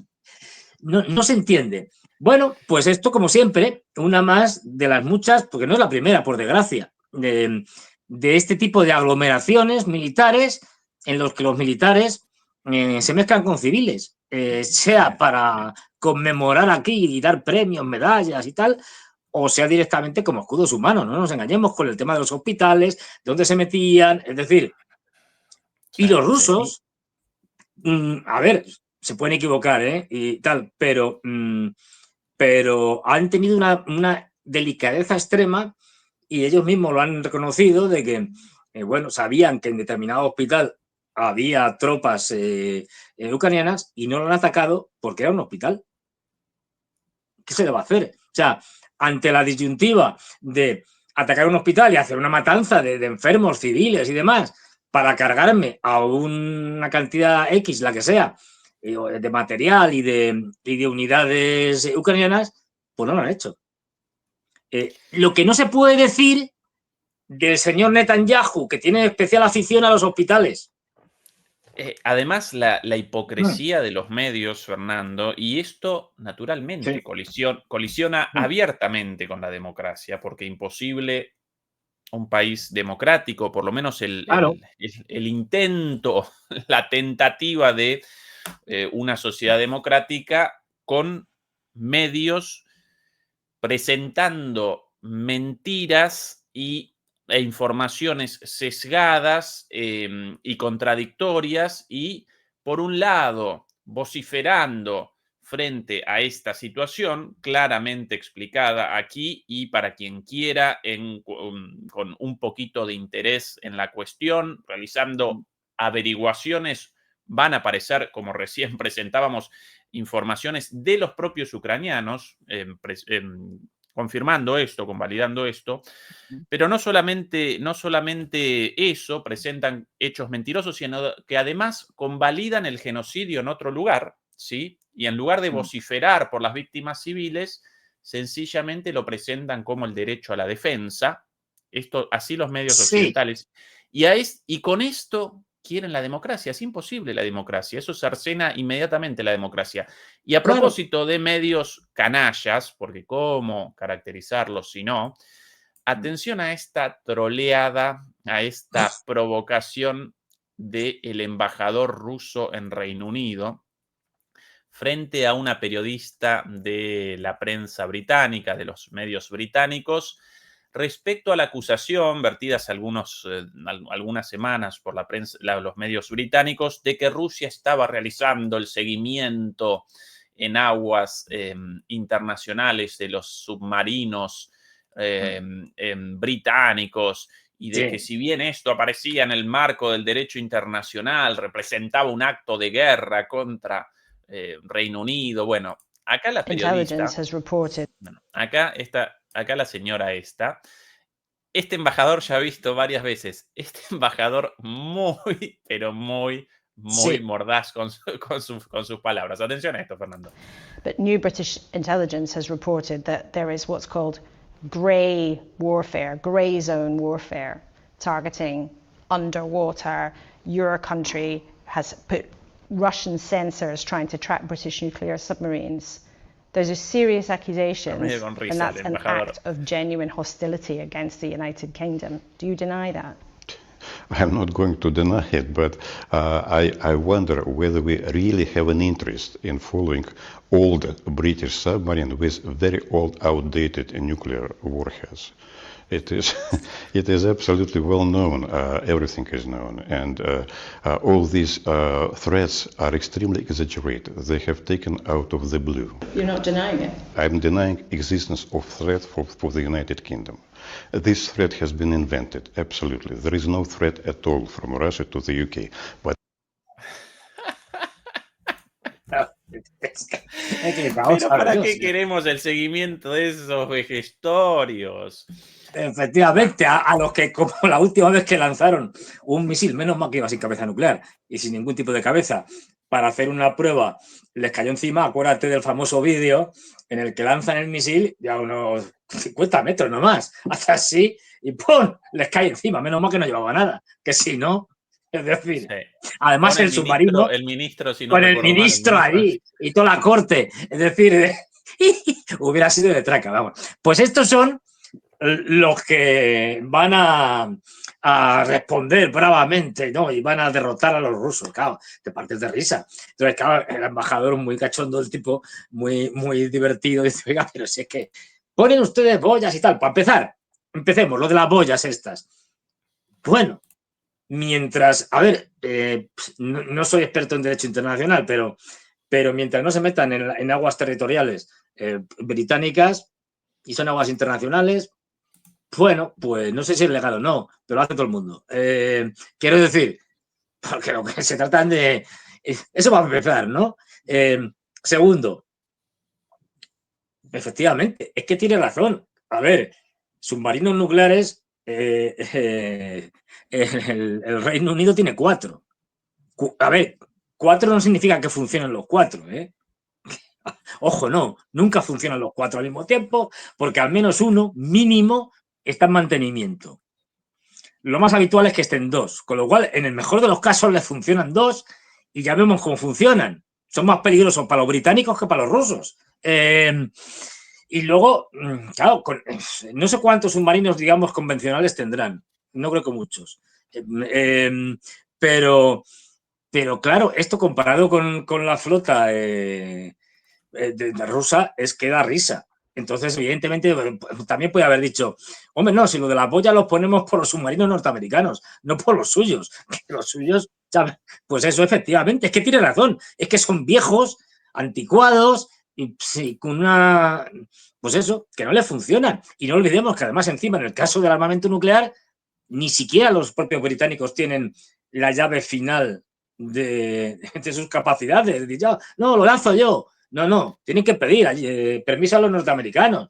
Speaker 2: no se entiende. Bueno, pues esto, como siempre, una más de las muchas, porque no es la primera, por desgracia, de este tipo de aglomeraciones militares en los que los militares se mezclan con civiles, sea para conmemorar aquí y dar premios, medallas y tal, o sea directamente como escudos humanos. No nos engañemos con el tema de los hospitales, de dónde se metían, es decir, y los rusos, a ver, se pueden equivocar, y tal, pero han tenido una delicadeza extrema y ellos mismos lo han reconocido de que, bueno, sabían que en determinado hospital había tropas ucranianas y no lo han atacado porque era un hospital. ¿Qué se le va a hacer? O sea, ante la disyuntiva de atacar un hospital y hacer una matanza de enfermos civiles y demás para cargarme a una cantidad X, la que sea, de material y de unidades ucranianas, pues no lo han hecho. Lo que no se puede decir del señor Netanyahu, que tiene especial afición a los hospitales.
Speaker 1: Además, la hipocresía de los medios, Fernando, y esto naturalmente colisiona abiertamente con la democracia, porque imposible un país democrático, por lo menos el intento, la tentativa de una sociedad democrática con medios presentando mentiras e informaciones sesgadas y contradictorias y, por un lado, vociferando frente a esta situación claramente explicada aquí y para quien quiera con un poquito de interés en la cuestión, realizando averiguaciones, van a aparecer, como recién presentábamos, informaciones de los propios ucranianos confirmando esto, convalidando esto, pero no solamente eso, presentan hechos mentirosos, sino que además convalidan el genocidio en otro lugar, ¿sí? Y en lugar de vociferar por las víctimas civiles, sencillamente lo presentan como el derecho a la defensa, esto así los medios occidentales, y con esto quieren la democracia. Es imposible la democracia. Eso cercena inmediatamente la democracia. Y a propósito de medios canallas, porque ¿cómo caracterizarlos si no? Atención a esta troleada, a esta provocación del embajador ruso en Reino Unido frente a una periodista de la prensa británica, de los medios británicos, respecto a la acusación vertidas algunas semanas por la prensa, los medios británicos, de que Rusia estaba realizando el seguimiento en aguas internacionales de los submarinos británicos y de que si bien esto aparecía en el marco del derecho internacional, representaba un acto de guerra contra Reino Unido. Bueno, acá la periodista, acá la señora este embajador ya ha visto varias veces, este embajador muy, pero muy mordaz con sus palabras. Atención a esto, Fernando.
Speaker 6: But new British intelligence has reported that there is what's called grey warfare, grey zone warfare, targeting underwater. Your country has put Russian sensors trying to track British nuclear submarines. Those are serious accusations, and that's an act of genuine hostility against the United Kingdom. Do you deny that?
Speaker 3: I'm not going to deny it, but I wonder whether we really have an interest in following old British submarine with very old, outdated nuclear warheads. It is, it is absolutely well known. Everything is known, and all these threats are extremely exaggerated. They have taken out of the blue.
Speaker 6: You're not denying it.
Speaker 3: I'm denying existence of threat for the United Kingdom. This threat has been invented. Absolutely, there is no threat at all from Russia to the UK. But
Speaker 1: Pero ¿para qué queremos el seguimiento de esos vejestorios?
Speaker 2: Efectivamente, a los que, como la última vez que lanzaron un misil, menos mal que iba sin cabeza nuclear y sin ningún tipo de cabeza, para hacer una prueba, les cayó encima, acuérdate del famoso vídeo en el que lanzan el misil y a unos 50 metros nomás, hace así y ¡pum! Les cae encima, menos mal que no llevaba nada, que si no, es decir,
Speaker 1: Sí.
Speaker 2: además el submarino,
Speaker 1: El ministro, si no
Speaker 2: con el
Speaker 1: recuerdo mal,
Speaker 2: ministro ahí y toda la corte, es decir, hubiera sido de traca, vamos. Pues estos son los que van a responder bravamente, ¿no? Y van a derrotar a los rusos, claro, te partes de risa. Entonces, claro, el embajador muy cachondo, el tipo, muy, muy divertido, dice, oiga, pero si es que ponen ustedes boyas y tal. Para empezar, empecemos, lo de las boyas estas. Bueno, mientras, a ver, no soy experto en derecho internacional, pero mientras no se metan en aguas territoriales británicas y son aguas internacionales, bueno, pues no sé si es legal o no, pero lo hace todo el mundo. Quiero decir, porque lo que se trata de... Eso va a empezar, ¿no? Segundo, efectivamente, es que tiene razón. A ver, submarinos nucleares, el Reino Unido tiene 4. A ver, 4 no significa que funcionen los 4, ¿eh? Ojo, no, nunca funcionan los 4 al mismo tiempo, porque al menos uno, mínimo, está en mantenimiento. Lo más habitual es que estén 2, con lo cual, en el mejor de los casos, les funcionan 2 y ya vemos cómo funcionan. Son más peligrosos para los británicos que para los rusos. Y luego, claro, no sé cuántos submarinos, digamos, convencionales tendrán. No creo que muchos. Pero claro, esto comparado con la flota de rusa es que da risa. Entonces, evidentemente, también puede haber dicho, hombre, no, si lo de las boyas los ponemos por los submarinos norteamericanos, no por los suyos. Los suyos, ¿sabes? Pues eso, efectivamente, es que tiene razón. Es que son viejos, anticuados y sí, con una... Pues eso, que no les funcionan. Y no olvidemos que además encima, en el caso del armamento nuclear, ni siquiera los propios británicos tienen la llave final de sus capacidades. No, lo lanzo yo. No, tienen que pedir permiso a los norteamericanos.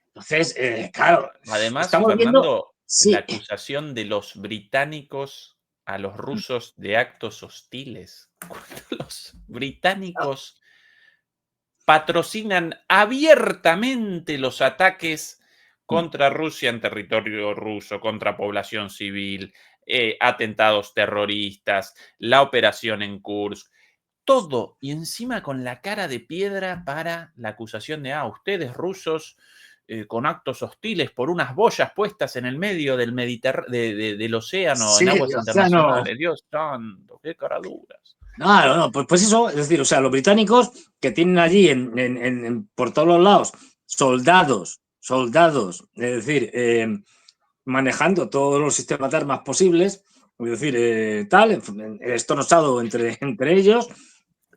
Speaker 2: Entonces, claro.
Speaker 1: Además,
Speaker 2: estamos
Speaker 1: Fernando,
Speaker 2: viendo, sí,
Speaker 1: la acusación de los británicos a los rusos de actos hostiles. Cuando los británicos patrocinan abiertamente los ataques contra Rusia en territorio ruso, contra población civil, atentados terroristas, la operación en Kursk, todo, y encima con la cara de piedra para la acusación de, ustedes rusos con actos hostiles por unas boyas puestas en el medio del del océano,
Speaker 2: sí,
Speaker 1: en aguas
Speaker 2: o sea,
Speaker 1: internacionales. Dios santo, qué caraduras.
Speaker 2: No, pues eso, es decir, o sea, los británicos que tienen allí por todos los lados soldados, es decir, manejando todos los sistemas de armas posibles, es decir, estonosado entre ellos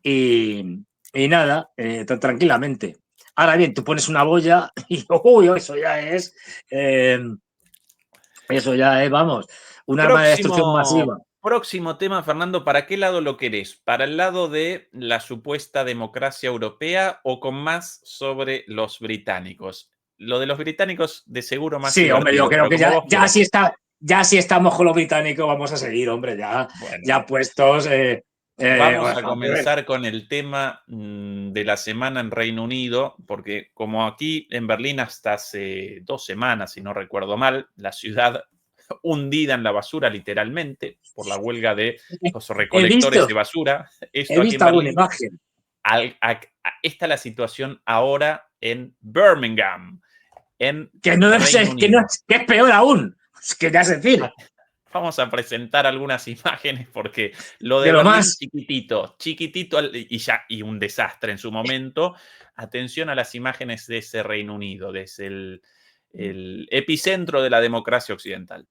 Speaker 2: y nada, tranquilamente. Ahora bien, tú pones una boya y eso ya es, vamos, un arma de destrucción masiva.
Speaker 1: Próximo tema, Fernando, ¿para qué lado lo querés? ¿Para el lado de la supuesta democracia europea o con más sobre los británicos? Lo de los británicos de seguro más
Speaker 2: sí, hombre, yo creo que ya si estamos con los británicos vamos a seguir, hombre, ya puestos.
Speaker 1: Vamos a comenzar con el tema de la semana en Reino Unido, porque como aquí en Berlín hasta hace 2 semanas, si no recuerdo mal, la ciudad hundida en la basura literalmente por la huelga de los recolectores de basura.
Speaker 2: He visto alguna imagen.
Speaker 1: Esta es la situación ahora en Birmingham.
Speaker 2: Que no debe ser, que es peor aún, que ya se decir.
Speaker 1: Vamos a presentar algunas imágenes porque lo de Berlín más chiquitito y un desastre en su momento. Atención a las imágenes de ese Reino Unido, desde el epicentro de la democracia occidental.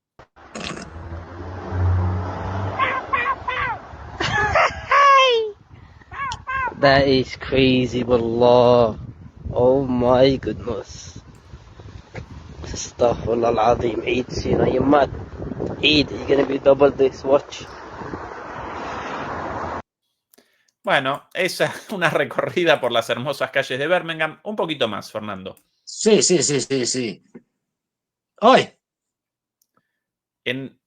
Speaker 7: That is crazy, wallah. Oh my goodness. Astaghfirullah al-Azim. Eid, Sina, you're mad. Eid, you're gonna be double this, watch.
Speaker 1: Bueno, esa es una recorrida por las hermosas calles de Birmingham. Un poquito más, Fernando.
Speaker 2: Sí. ¡Hoy!
Speaker 1: En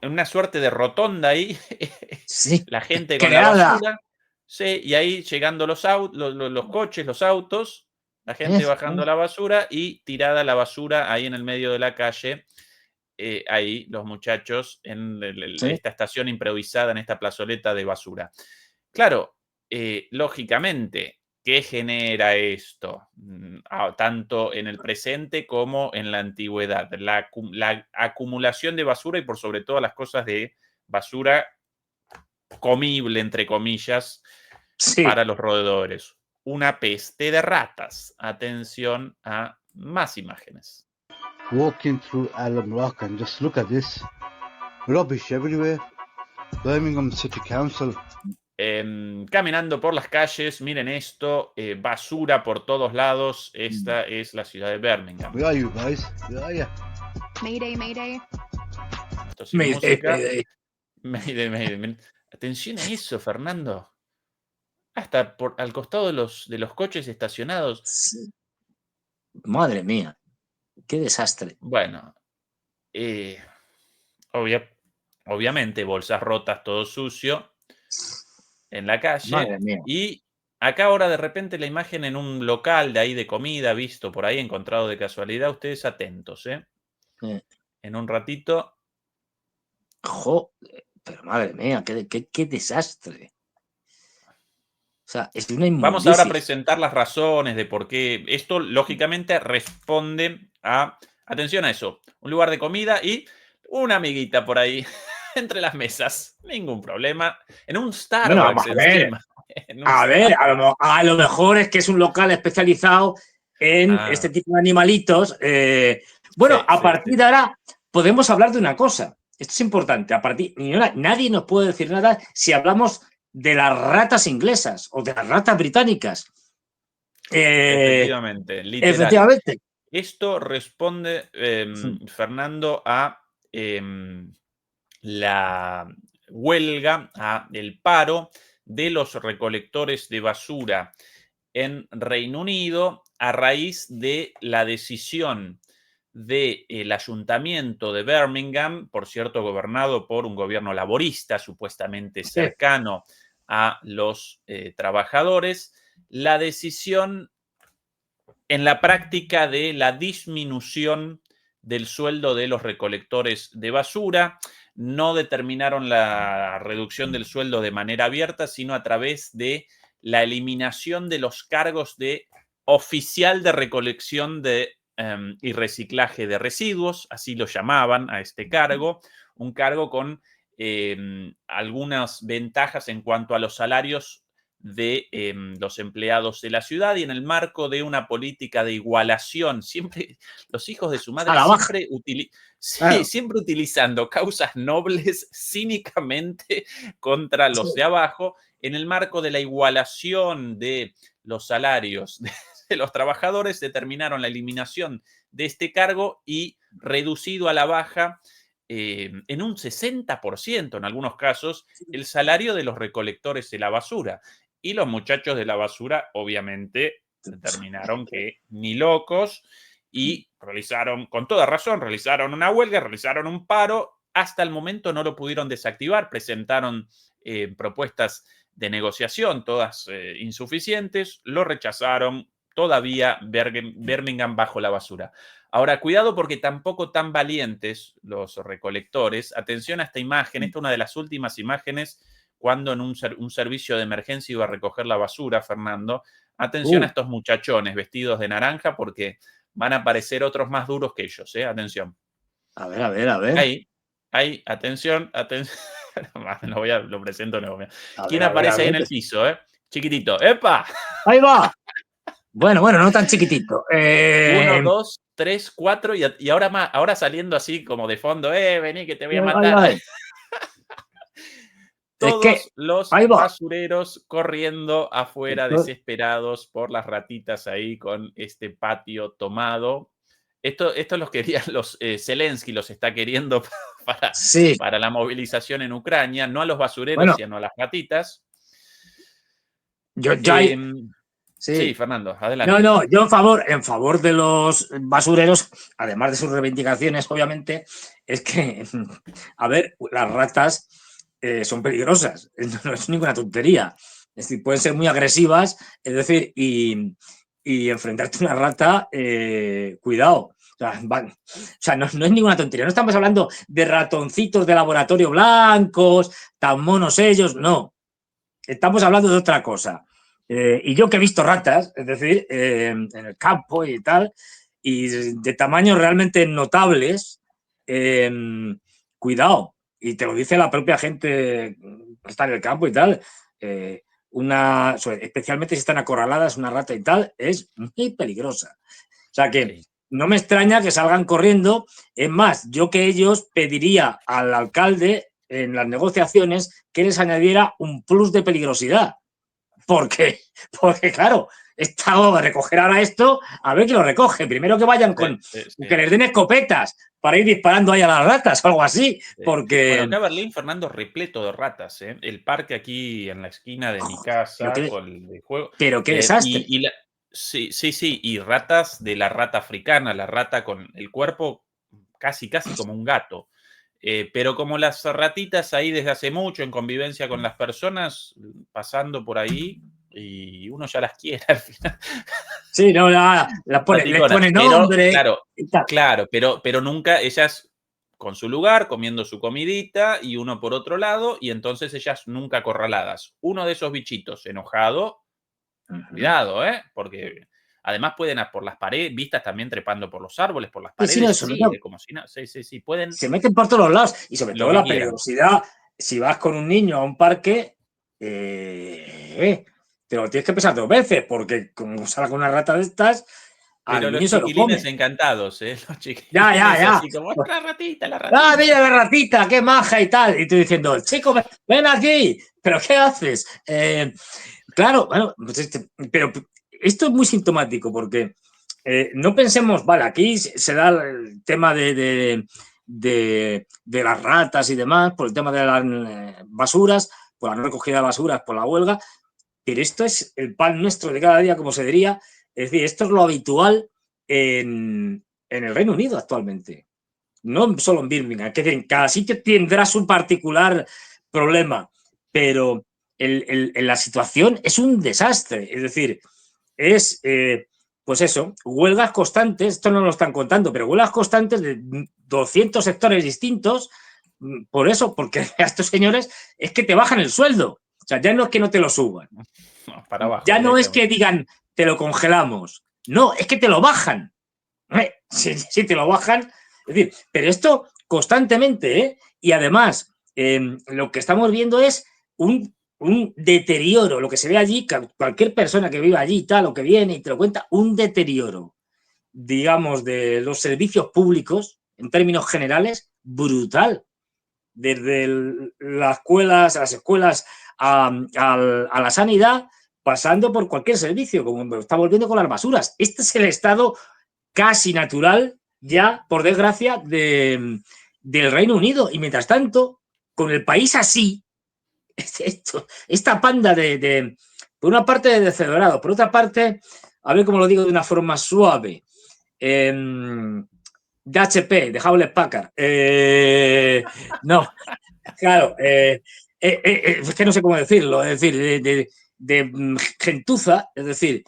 Speaker 1: una suerte de rotonda ahí,
Speaker 2: Sí.
Speaker 1: la gente con
Speaker 2: Creada.
Speaker 1: la basura. Sí, y ahí llegando los coches, los autos, la gente bajando la basura y tirada la basura ahí en el medio de la calle. Ahí los muchachos en esta estación improvisada, en esta plazoleta de basura. Claro, lógicamente, ¿qué genera esto? Tanto en el presente como en la antigüedad. La acumulación de basura y por sobre todo las cosas de basura comible, entre comillas, para los roedores. Una peste de ratas. Atención a más imágenes.
Speaker 8: Walking through Allen Rock and just look at this. Rubbish everywhere. Birmingham City Council.
Speaker 1: Caminando por las calles, miren esto, basura por todos lados. Esta es la ciudad de Birmingham.
Speaker 8: Where are you guys? Where are you?
Speaker 9: Mayday, mayday.
Speaker 1: Esto sin música. Mayday. Atención a eso, Fernando. Hasta al costado de los coches estacionados.
Speaker 2: Sí. Madre mía, qué desastre.
Speaker 1: Bueno, obviamente bolsas rotas, todo sucio en la calle.
Speaker 2: Madre mía.
Speaker 1: Y acá ahora de repente la imagen en un local de ahí de comida, visto por ahí, encontrado de casualidad. Ustedes atentos, En un ratito.
Speaker 2: Joder, pero madre mía, qué desastre. O sea, es una inmundicia.
Speaker 1: Vamos ahora a presentar las razones de por qué. Esto, lógicamente, responde a... Atención a eso. Un lugar de comida y una amiguita por ahí entre las mesas. Ningún problema. En un Starbucks.
Speaker 2: Bueno, a lo mejor es que es un local especializado en este tipo de animalitos. A partir de ahora podemos hablar de una cosa. Esto es importante. Nadie nos puede decir nada si hablamos de las ratas inglesas o de las ratas británicas.
Speaker 1: Efectivamente, literal.
Speaker 2: Efectivamente.
Speaker 1: Esto responde, Fernando, a la huelga, el paro de los recolectores de basura en Reino Unido a raíz de la decisión del ayuntamiento de Birmingham, por cierto, gobernado por un gobierno laborista, supuestamente cercano a los trabajadores, la decisión en la práctica de la disminución del sueldo de los recolectores de basura. No determinaron la reducción del sueldo de manera abierta, sino a través de la eliminación de los cargos de oficial de recolección y reciclaje de residuos, así lo llamaban a este cargo, un cargo con algunas ventajas en cuanto a los salarios de los empleados de la ciudad y en el marco de una política de igualación. Siempre los hijos de su madre siempre utilizando causas nobles cínicamente contra los de abajo, en el marco de la igualación de los salarios de los trabajadores, determinaron la eliminación de este cargo y reducido a la baja en un 60%, en algunos casos, el salario de los recolectores de la basura. Y los muchachos de la basura, obviamente, determinaron que ni locos y realizaron, con toda razón, realizaron una huelga, realizaron un paro. Hasta el momento no lo pudieron desactivar, presentaron propuestas de negociación, todas insuficientes, lo rechazaron. Todavía Birmingham bajo la basura. Ahora, cuidado porque tampoco tan valientes los recolectores. Atención a esta imagen. Esta es una de las últimas imágenes cuando en un servicio de emergencia iba a recoger la basura, Fernando. Atención a estos muchachones vestidos de naranja porque van a aparecer otros más duros que ellos. Atención.
Speaker 2: A ver.
Speaker 1: Ahí, atención. Lo presento nuevo. ¿Quién aparece ahí en el piso? Chiquitito. ¡Epa!
Speaker 2: Ahí va. Bueno, no tan chiquitito.
Speaker 1: 1, 2, 3, 4 y ahora saliendo así como de fondo, vení que te voy a
Speaker 2: Ay,
Speaker 1: matar.
Speaker 2: ay. Es que,
Speaker 1: Todos los
Speaker 2: ahí va.
Speaker 1: basureros corriendo afuera,
Speaker 2: Entonces,
Speaker 1: desesperados por las ratitas ahí con este patio tomado. Esto los querían Zelensky los está queriendo
Speaker 2: sí,
Speaker 1: para la movilización en Ucrania, no a los basureros,
Speaker 2: bueno,
Speaker 1: sino a las ratitas.
Speaker 2: yo
Speaker 1: Em, sí,
Speaker 2: sí.
Speaker 1: Fernando,
Speaker 2: No,
Speaker 1: adelante.
Speaker 2: no, yo en favor de los basureros, además de sus reivindicaciones, obviamente, es que, a ver, las ratas son peligrosas, no es ninguna tontería. Es decir, pueden ser muy agresivas, es decir, y enfrentarte a una rata, cuidado. O sea, no es ninguna tontería. No estamos hablando de ratoncitos de laboratorio blancos, tan monos ellos, no. Estamos hablando de otra cosa. Y yo que he visto ratas, es decir, en el campo y tal, y de tamaños realmente notables, cuidado. Y te lo dice la propia gente que está en el campo y tal. Especialmente si están acorraladas, una rata y tal, es muy peligrosa. O sea que
Speaker 1: Sí.
Speaker 2: no me extraña que salgan corriendo. Es más, yo que ellos pediría al alcalde en las negociaciones que les añadiera un plus de peligrosidad. Porque claro, a recoger ahora esto, a ver quién lo recoge. Primero que vayan con,
Speaker 1: Sí.
Speaker 2: que les den escopetas para ir disparando ahí a las ratas o algo así.
Speaker 1: Sí.
Speaker 2: Porque.
Speaker 1: Bueno, acá Berlín, Fernando, repleto de ratas, ¿eh? El parque aquí en la esquina de mi casa con el juego.
Speaker 2: Pero qué desastre.
Speaker 1: Sí, y ratas de la rata africana, la rata con el cuerpo casi como un gato. Pero como las ratitas ahí desde hace mucho en convivencia con las personas, pasando por ahí, y uno ya las quiere al final.
Speaker 2: Sí, no, les pone nombre.
Speaker 1: Pero, claro, pero nunca ellas con su lugar, comiendo su comidita, y uno por otro lado, y entonces ellas nunca acorraladas. Uno de esos bichitos enojado, cuidado, porque además pueden por las paredes, vistas también trepando por los árboles, por las paredes, como si nada. Sí, pueden.
Speaker 2: Se meten por todos los lados y sobre todo la
Speaker 1: quieran.
Speaker 2: peligrosidad. Si vas con un niño a un parque, te lo tienes que pensar 2 veces, porque como salga una rata de estas,
Speaker 1: Pero
Speaker 2: al
Speaker 1: los
Speaker 2: niño se lo
Speaker 1: chiquilines
Speaker 2: come.
Speaker 1: encantados, los chiquilines
Speaker 2: Ya.
Speaker 1: así como, la ratita.
Speaker 2: Mira la ratita, qué maja y tal. Y tú diciendo, chico, ven aquí, pero ¿qué haces? Claro, bueno, pues pero esto es muy sintomático porque no pensemos, vale, aquí se da el tema de las ratas y demás, por el tema de las basuras, por la no recogida de basuras, por la huelga, pero esto es el pan nuestro de cada día, como se diría. Es decir, esto es lo habitual en el Reino Unido actualmente. No solo en Birmingham, que en cada sitio tendrá su particular problema, pero en la situación es un desastre. Es decir, es, pues eso, huelgas constantes, esto no lo están contando, pero huelgas constantes de 200 sectores distintos, por eso, porque a estos señores es que te bajan el sueldo. O sea, ya no es que no te lo suban.
Speaker 1: No, para abajo.
Speaker 2: Ya no es que digan, te lo congelamos. No, es que te lo bajan. Si te lo bajan. Es decir, pero esto constantemente, ¿eh? Y además, lo que estamos viendo es un deterioro. Lo que se ve allí, cualquier persona que viva allí y tal, o que viene y te lo cuenta, un deterioro, digamos, de los servicios públicos, en términos generales, brutal. Desde las escuelas a la sanidad, pasando por cualquier servicio, como está volviendo con las basuras. Este es el estado casi natural, ya, por desgracia, del Reino Unido. Y mientras tanto, con el país así, esta panda por una parte, de descerebrado, por otra parte, a ver cómo lo digo de una forma suave, de HP, de Hewlett Packard. No, claro, es que no sé cómo decirlo, es decir, de gentuza, es decir,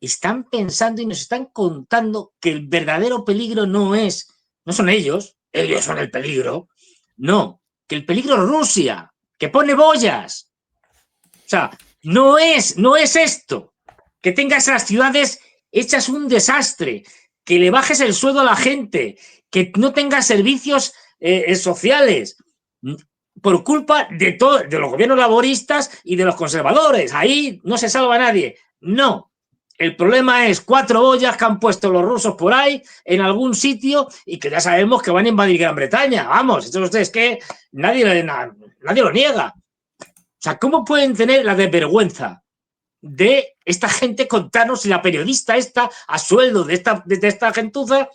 Speaker 2: están pensando y nos están contando que el verdadero peligro no son ellos son el peligro, no, que el peligro es Rusia, que pone boyas. O sea, no es esto, que tengas las ciudades hechas un desastre, que le bajes el sueldo a la gente, que no tengas servicios sociales, por culpa de los gobiernos laboristas y de los conservadores. Ahí no se salva nadie. No. El problema es 4 boyas que han puesto los rusos por ahí, en algún sitio, y que ya sabemos que van a invadir Gran Bretaña. Vamos, entonces es que nadie lo niega. O sea, ¿cómo pueden tener la desvergüenza de esta gente contarnos, y la periodista esta, a sueldo de esta gentuza,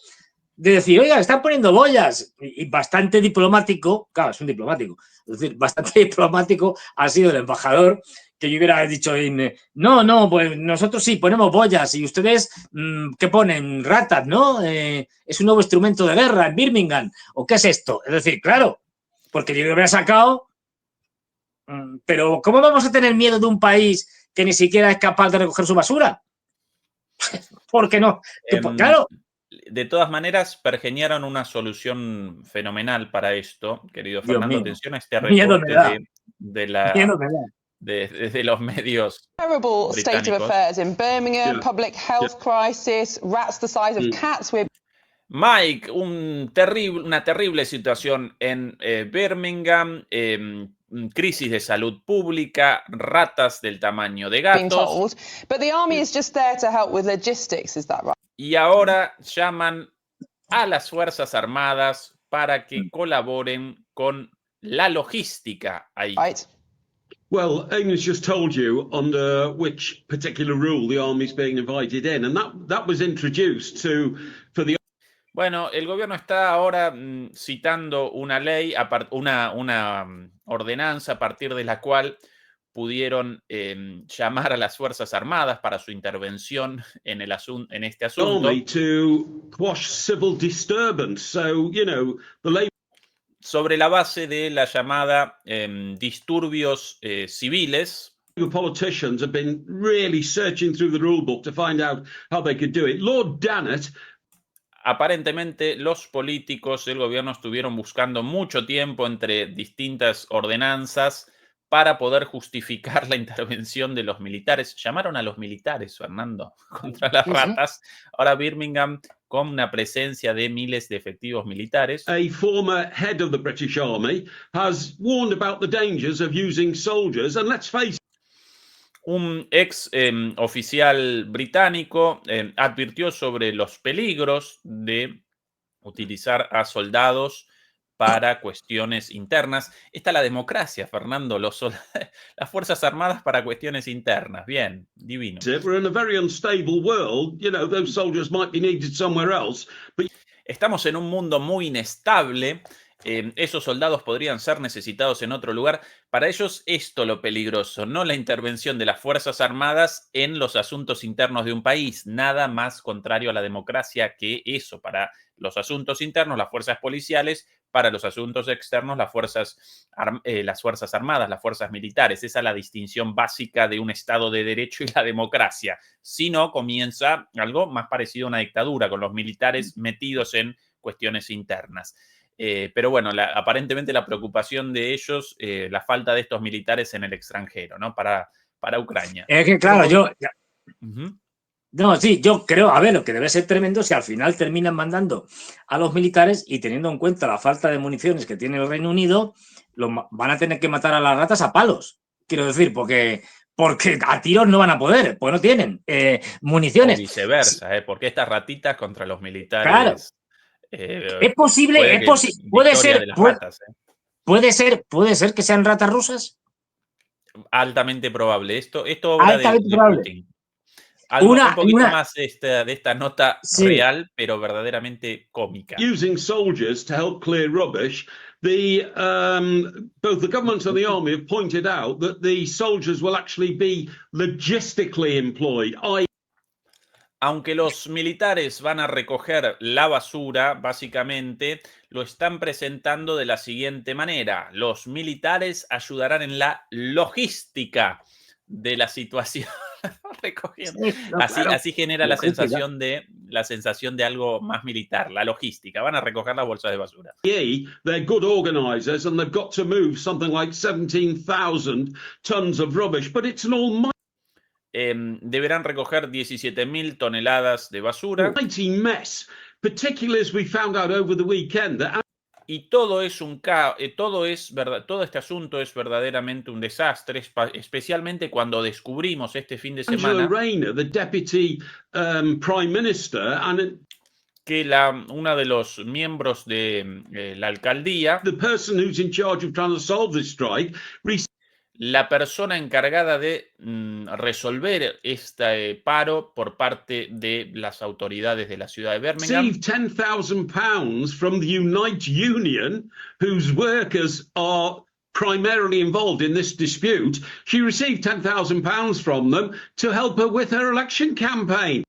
Speaker 2: de decir, oiga, están poniendo boyas? Y bastante diplomático, claro, es un diplomático, es decir, bastante diplomático ha sido el embajador, que yo hubiera dicho, no, pues nosotros sí ponemos boyas, y ustedes, ¿qué ponen? Ratas, ¿no? Es un nuevo instrumento de guerra en Birmingham, ¿o qué es esto? Es decir, claro, porque yo hubiera sacado, pero ¿cómo vamos a tener miedo de un país que ni siquiera es capaz de recoger su basura? Porque no, claro.
Speaker 1: De todas maneras, pergeñaron una solución fenomenal para esto, querido Fernando. Atención a este reporte de los medios
Speaker 10: Terrible state of
Speaker 1: británicos.
Speaker 10: affairs in Birmingham, public health crisis, rats the size of cats.
Speaker 1: Mike, una terrible situación en Birmingham, crisis de salud pública, ratas del tamaño de gatos.
Speaker 10: But the army is just there to help with logistics, is that right?
Speaker 1: Y ahora llaman a las Fuerzas Armadas para que colaboren con la logística ahí.
Speaker 10: Right.
Speaker 11: Well, Amy's just told you under which particular rule the army's being invited in, and that was introduced for the.
Speaker 1: Bueno, el gobierno está ahora citando una ley, una ordenanza a partir de la cual pudieron llamar a las Fuerzas Armadas para su intervención en este asunto.
Speaker 11: To quash civil disturbance. So, you know,
Speaker 1: sobre la base de la llamada disturbios civiles.
Speaker 11: Politicians have been really searching through the rule book to find out how they could do it. Lord Dannett.
Speaker 1: Aparentemente los políticos del gobierno estuvieron buscando mucho tiempo entre distintas ordenanzas para poder justificar la intervención de los militares. Llamaron a los militares, Fernando, contra las ratas. Ahora Birmingham con una presencia de miles de efectivos militares.
Speaker 11: A former head of the British Army has warned about the dangers of using soldiers, and let's face it.
Speaker 1: Un ex oficial británico advirtió sobre los peligros de utilizar a soldados para cuestiones internas. Esta es la democracia, Fernando, las Fuerzas Armadas para cuestiones internas. Bien, divino.
Speaker 11: We're in a very unstable world. You know, those soldiers might be needed somewhere else. But...
Speaker 1: Estamos en un mundo muy inestable. Esos soldados podrían ser necesitados en otro lugar. Para ellos, esto lo peligroso, no la intervención de las Fuerzas Armadas en los asuntos internos de un país. Nada más contrario a la democracia que eso. Para los asuntos internos, las fuerzas policiales; para los asuntos externos, las Fuerzas Armadas, las fuerzas militares. Esa es la distinción básica de un Estado de Derecho y la democracia. Si no, comienza algo más parecido a una dictadura, con los militares metidos en cuestiones internas. Pero bueno, aparentemente la preocupación de ellos, la falta de estos militares en el extranjero, ¿no? Para Ucrania.
Speaker 2: Es que claro, No, sí, yo creo, a ver, lo que debe ser tremendo si al final terminan mandando a los militares y teniendo en cuenta la falta de municiones que tiene el Reino Unido, van a tener que matar a las ratas a palos. Quiero decir, porque a tiros no van a poder, pues no tienen municiones.
Speaker 1: O viceversa, porque estas ratitas contra los militares...
Speaker 2: Claro. Es posible, puede ser que sean ratas rusas.
Speaker 1: Altamente probable. Esto obra de Putin. Un poquito más de esta nota real, pero verdaderamente cómica.
Speaker 11: Using soldiers to help clear rubbish. Both the government and the army have pointed out that the soldiers will actually be logistically employed.
Speaker 1: Aunque los militares van a recoger la basura, básicamente lo están presentando de la siguiente manera. Los militares ayudarán en la logística de la situación. Recogiendo. Sí, así genera la sensación de algo más militar, la logística. Van a recoger las bolsas de basura.
Speaker 11: They're good organizers and they've got to move something like 17,000 tons of rubbish, but it's an almighty
Speaker 1: deberán recoger 17.000 toneladas de basura. Y todo es un caos, todo este asunto es verdaderamente un desastre, especialmente cuando descubrimos este fin de
Speaker 11: Angela
Speaker 1: semana
Speaker 11: Rayner, the deputy prime minister, and
Speaker 1: que una de los miembros de la alcaldía,
Speaker 11: the person who's in charge of trying to solve this strike,
Speaker 1: la persona encargada de resolver este paro por parte de las autoridades de la ciudad de Birmingham,
Speaker 11: received £10,000 from the Unite Union, whose workers are primarily involved in this dispute. She received £10,000 from them to help her with her election campaign.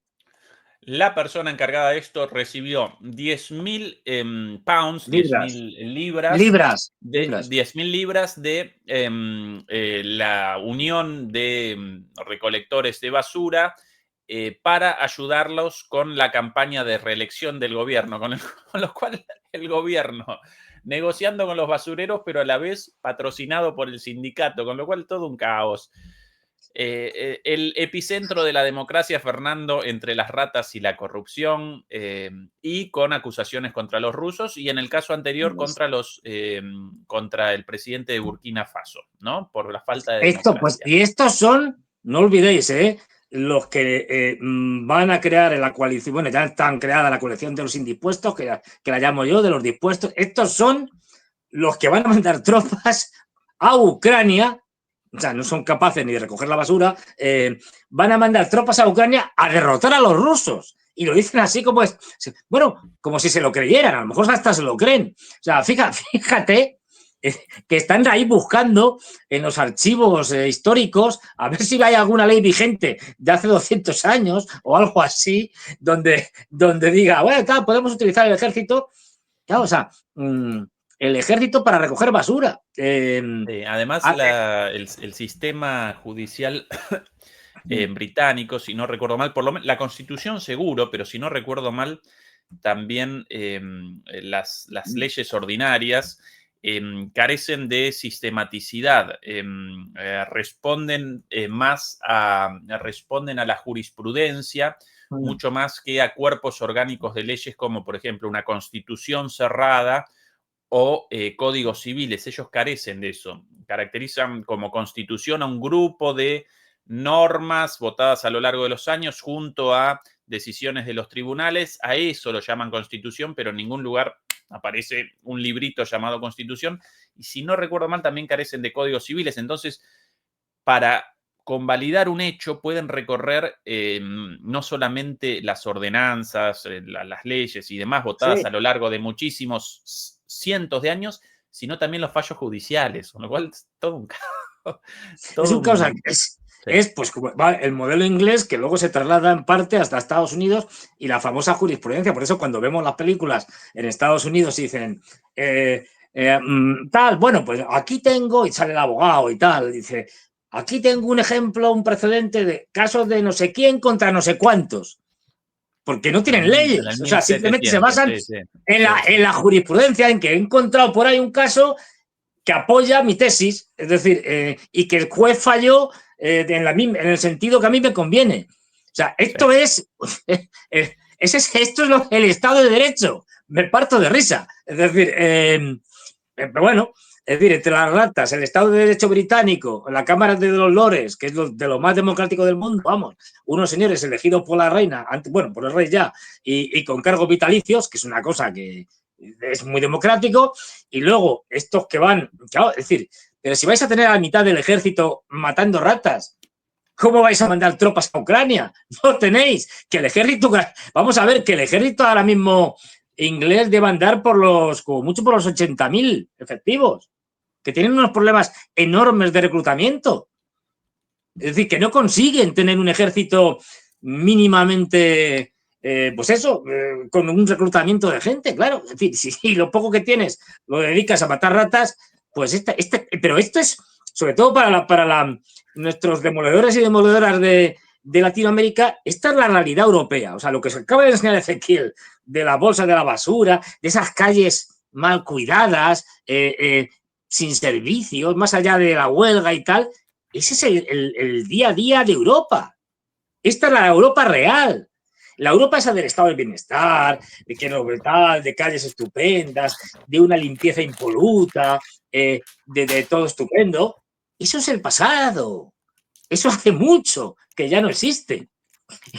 Speaker 1: La persona encargada de esto recibió 10.000 pounds, 10.000 libras, 10.000 libras de la Unión de Recolectores de Basura para ayudarlos con la campaña de reelección del gobierno, con lo cual el gobierno negociando con los basureros, pero a la vez patrocinado por el sindicato, con lo cual todo un caos. El epicentro de la democracia, Fernando, entre las ratas y la corrupción, y con acusaciones contra los rusos, y en el caso anterior contra el presidente de Burkina Faso, ¿no? Por la falta de democracia.
Speaker 2: Pues, y estos son, no olvidéis, los que van a crear en la coalición, bueno, ya están creada la coalición de los indispuestos, que la llamo yo, de los dispuestos. Estos son los que van a mandar tropas a Ucrania. O sea, no son capaces ni de recoger la basura, van a mandar tropas a Ucrania a derrotar a los rusos. Y lo dicen así como es, bueno, como si se lo creyeran, a lo mejor hasta se lo creen. O sea, fíjate que están ahí buscando en los archivos históricos a ver si hay alguna ley vigente de hace 200 años o algo así, donde diga, bueno, claro, podemos utilizar el ejército. Claro, o sea, el ejército para recoger basura.
Speaker 1: Además, el sistema judicial británico, si no recuerdo mal, por lo menos la Constitución seguro, pero si no recuerdo mal, también las leyes ordinarias carecen de sistematicidad, responden a la jurisprudencia mucho más que a cuerpos orgánicos de leyes como, por ejemplo, una constitución cerrada o códigos civiles. Ellos carecen de eso. Caracterizan como constitución a un grupo de normas votadas a lo largo de los años junto a decisiones de los tribunales. A eso lo llaman constitución, pero en ningún lugar aparece un librito llamado constitución. Y si no recuerdo mal, también carecen de códigos civiles. Entonces, para convalidar un hecho pueden recorrer no solamente las ordenanzas, las leyes y demás votadas a lo largo de muchísimos cientos de años, sino también los fallos judiciales, con lo cual es todo un caos.
Speaker 2: Es un caos. Es pues como el modelo inglés que luego se traslada en parte hasta Estados Unidos y la famosa jurisprudencia. Por eso cuando vemos las películas en Estados Unidos dicen tal, bueno, pues aquí tengo, y sale el abogado y tal, dice, aquí tengo un ejemplo, un precedente de casos de no sé quién contra no sé cuántos. Porque no tienen leyes, o sea, simplemente se basan en la jurisprudencia, en que he encontrado por ahí un caso que apoya mi tesis, es decir, y que el juez falló en el sentido que a mí me conviene. O sea, esto es el Estado de Derecho. Me parto de risa. Es decir, pero bueno, es decir, entre las ratas, el Estado de Derecho británico, la Cámara de los Lores, que es de lo más democrático del mundo, vamos, unos señores elegidos por la reina, bueno, por el rey ya, y con cargos vitalicios, que es una cosa que es muy democrático, y luego estos que van, claro, es decir, pero si vais a tener a la mitad del ejército matando ratas, ¿cómo vais a mandar tropas a Ucrania? No tenéis, que el ejército, vamos a ver, que el ejército ahora mismo inglés debe andar como mucho por los 80.000 efectivos, que tienen unos problemas enormes de reclutamiento. Es decir, que no consiguen tener un ejército mínimamente, pues eso, con un reclutamiento de gente, claro. Es decir, si lo poco que tienes lo dedicas a matar ratas, pues pero esto es, sobre todo para nuestros demoledores y demoledoras de Latinoamérica, esta es la realidad europea. O sea, lo que se acaba de enseñar Ezequiel de la bolsa de la basura, de esas calles mal cuidadas, sin servicios, más allá de la huelga y tal, ese es el día a día de Europa. Esta es la Europa real. La Europa esa del estado del bienestar, de que tal, de calles estupendas, de una limpieza impoluta, de todo estupendo, eso es el pasado. Eso hace mucho que ya no existe.